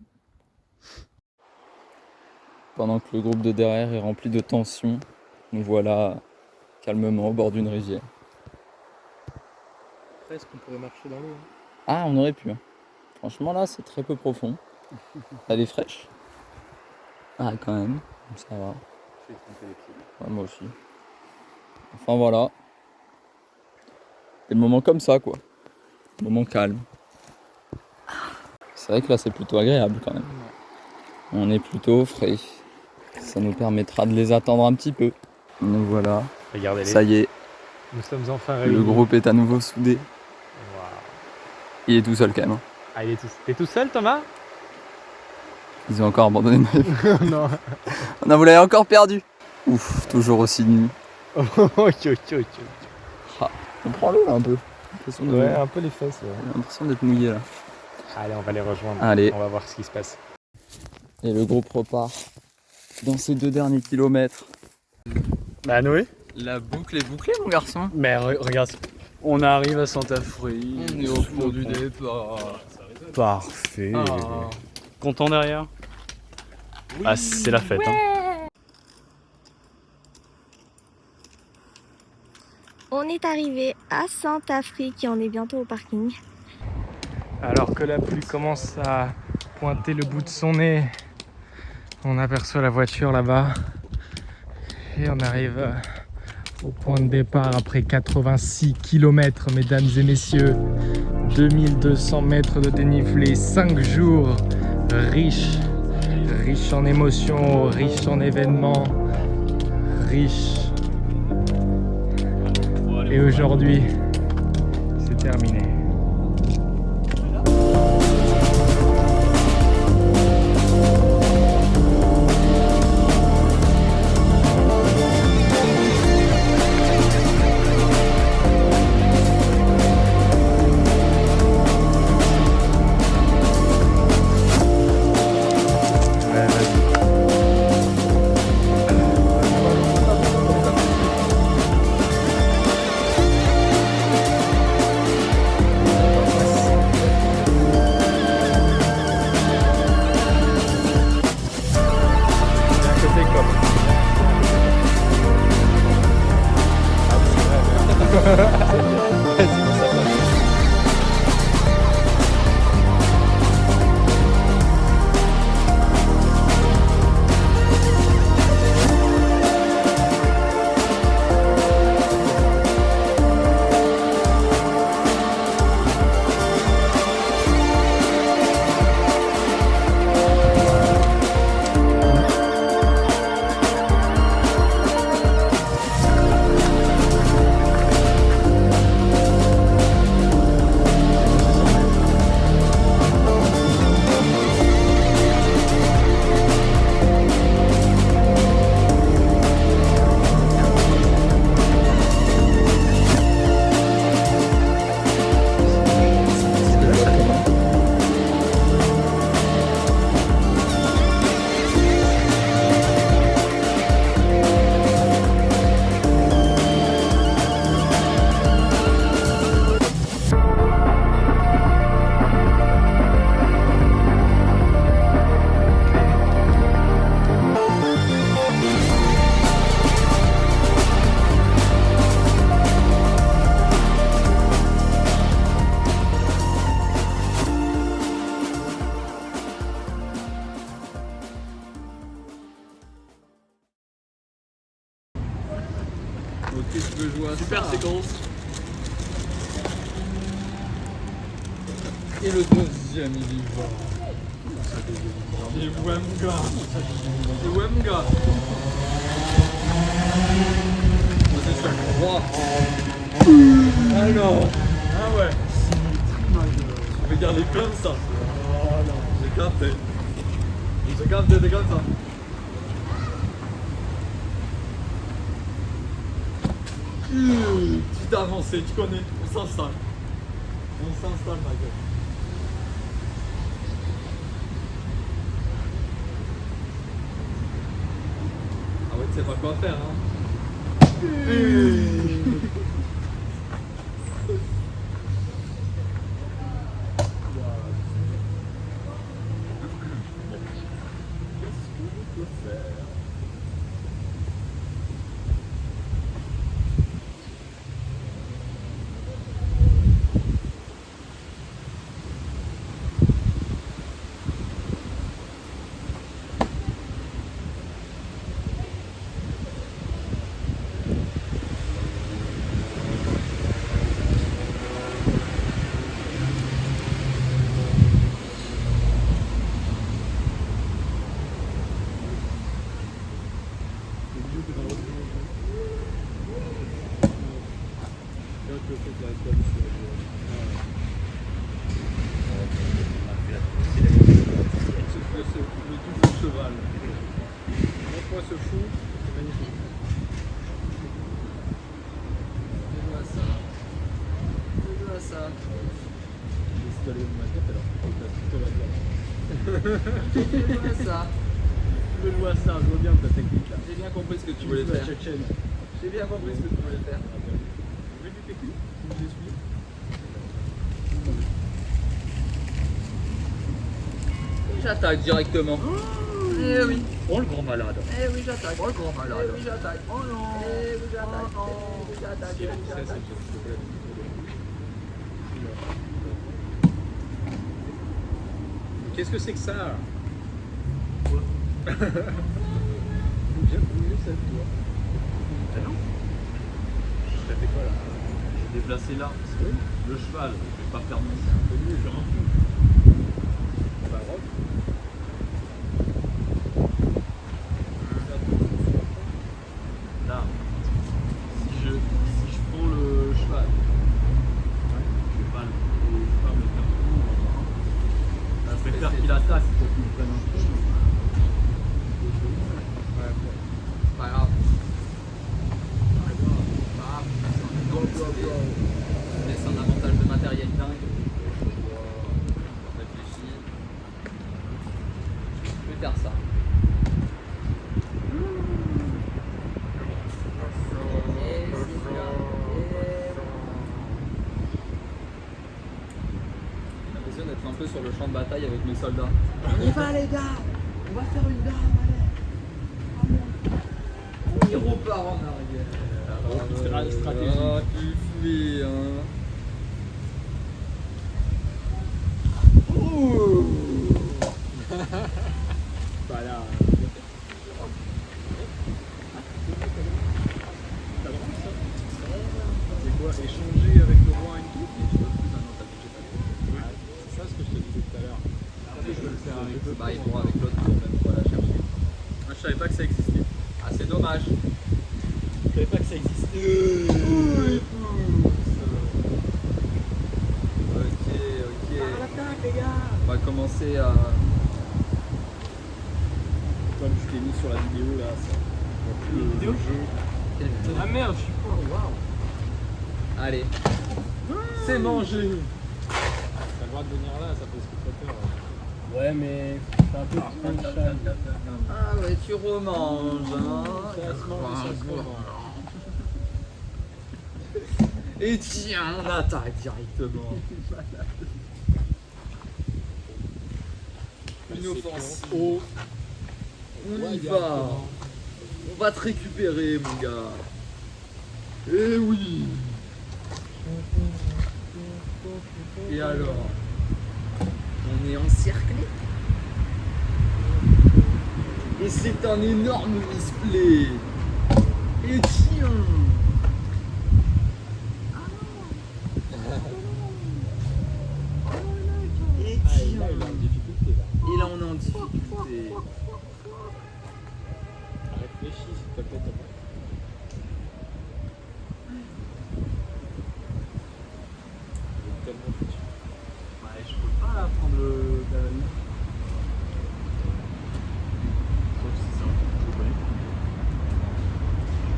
Pendant que le groupe de derrière est rempli de tension, nous voilà calmement au bord d'une rivière. Est-ce qu'on pourrait marcher dans l'eau? Ah, on aurait pu. Franchement, là, c'est très peu profond. Elle est fraîche. Ah, quand même. Ça va. Ouais, moi aussi. Enfin, voilà. Des moments comme ça, quoi. Des moments calmes. C'est vrai que là, c'est plutôt agréable, quand même. On est plutôt frais. Ça nous permettra de les attendre un petit peu. Donc voilà, Regardez-les. ça y est, Nous sommes enfin réunis. le groupe est à nouveau soudé. Waouh. Il est tout seul quand même. Hein. Ah, t'es tout seul, Thomas? Ils ont encore abandonné Maëv. Non. Vous l'avez encore perdu. Ouf, toujours aussi nu. Ah, on prend l'eau là un peu. Ouais, un peu les fesses. Ouais. J'ai l'impression d'être mouillé là. Allez, on va les rejoindre. Allez. On va voir ce qui se passe. Et le groupe repart dans ces 2 derniers kilomètres. Bah Noé, La boucle est bouclée mon garçon. mais regarde, on arrive à Santa-Fri. On est au fond du départ. Parfait. Ah. Content derrière? Ah, c'est la fête. Hein. On est arrivé à Saint-Affrique et on est bientôt au parking. Alors que la pluie commence à pointer le bout de son nez, on aperçoit la voiture là-bas et on arrive au point de départ après 86 km, mesdames et messieurs. 2200 mètres de dénivelé, 5 jours riches en émotions, riches en événements, riches. Et aujourd'hui, c'est terminé. Super séquence. Et le deuxième il y va. Et ouais mon gars. Et ouais mon gars. C'est ça, droit. Alors. Ah ouais. Regardez comme ça. J'ai capté. J'ai capté, c'est comme ça. Petite avancée, tu connais, on s'installe. On s'installe ma gueule. Ah ouais, tu sais pas quoi faire hein. le fais directement sur le double cheval. Montre-moi ce fou, c'est magnifique. Fais-moi ça. Fais-moi ça. Si tu allais ma tête alors, tout va bien. Fais-moi ça. Je vois ça, je vois bien ta technique là. J'ai bien compris ce que tu voulais faire. J'ai bien compris ce que tu voulais faire. Vous voulez du PQ? Tu nous expliques? J'attaque directement. Eh oui. Oh le grand malade. Eh oui, j'attaque. Oh le grand malade. Eh oui, j'attaque. Oh non. Eh oui, j'attaque. Eh oui, j'attaque. Eh oui, j'attaque. Qu'est-ce que c'est que ça? Bien bouger cette toi. Ah non. Ça fait quoi là? J'ai déplacé là. Le cheval, je vais pas faire mon C'est un peu mieux, j'ai un fou. Bah, rock. Là, si je prends le cheval, je vais pas me faire tout. Je préfère qu'il attaque pour qu'il me prenne un coup. Pas grave. On laisse un avantage de matériel dingue. Réfléchis. Je vais faire ça. J'ai l'impression d'être un peu sur le champ de bataille avec mes soldats. On y va les gars. On va faire une dame, allez. Il repart en arrière. Stratégie. Ah, qui fuit, hein. Ouh. Bah là. T'as droit ça? C'est quoi? Échanger avec le roi et tout? Tu veux plus maintenant, t'as touché ta tête. C'est ça ce que je te disais tout à l'heure. Je peux le faire avec bah, ils vont avec l'autre tour, même pour la chercher. Moi, je savais pas que ça existait. Ah, c'est dommage. Je savais pas que ça existait. Ok. On va commencer à. Comme je t'ai mis sur la vidéo là, ça. Le jeu. Ah merde, je suis pas. Waouh. Allez. C'est mangé. T'as le droit de venir là, ça fait spectateur. Ouais, mais c'est un peu sunshine. Ah ouais, tu remanges, hein. Ça se mange, ça se mange. Et tiens, on attaque directement. Une offensive. Oh. On y va. On va te récupérer, mon gars. Eh oui. Et alors, on est encerclé. Et c'est un énorme misplay. Et tiens. Et Ah, et tiens. là, il est en difficulté là. Et là, on est en difficulté. Réfléchis s'il te plaît, Thomas. Il est tellement foutu. Ouais, je peux pas là prendre le cavalier. Sauf si c'est un truc que je connais.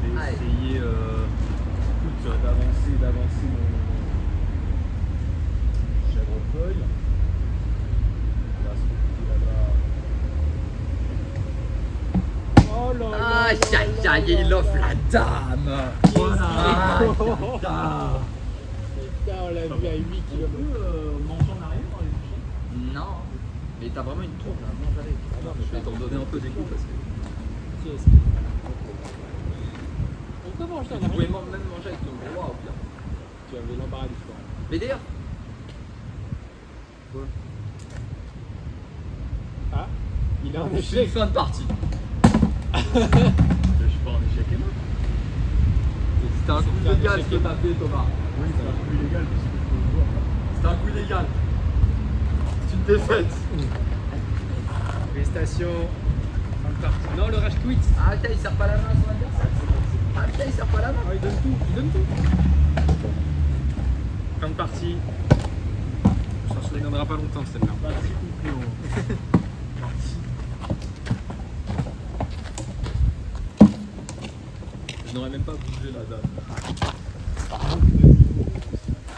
Je vais Allez. essayer d'avancer mon chèvrefeuille. On va se retrouver là-bas. Oh là là. Aïe aïe aïe, il offre la dame. Voilà. Aïe, Putain, on l'a vu à 8 km. Manger en arrière dans les bouchées. non. Mais t'as vraiment une tourne là, mange avec. Je vais t'en donner un peu des coups parce que. Pourquoi manger Tu en pouvais arrière? même manger avec ton roi au pire. Tu avais l'embarras du choix. Mais d'ailleurs, Ah, il a un c'est une échec. fin de partie. Je suis pas en échec et mort. C'était un coup C'était un illégal échec ce que t'as fait, Thomas. Oui, c'est un peu illégal puisque je peux le voir. C'était un coup illégal. C'est une défaite. Félicitations. Fin de partie. Non, le rage quit. Ah, putain, il serre pas la main à son adversaire. Ah, putain, il serre pas la main. Ah, il donne tout. Il donne tout. Fin de partie. Ça se reviendra pas longtemps celle-là. Partie concluante. Je n'aurais même pas bougé la date.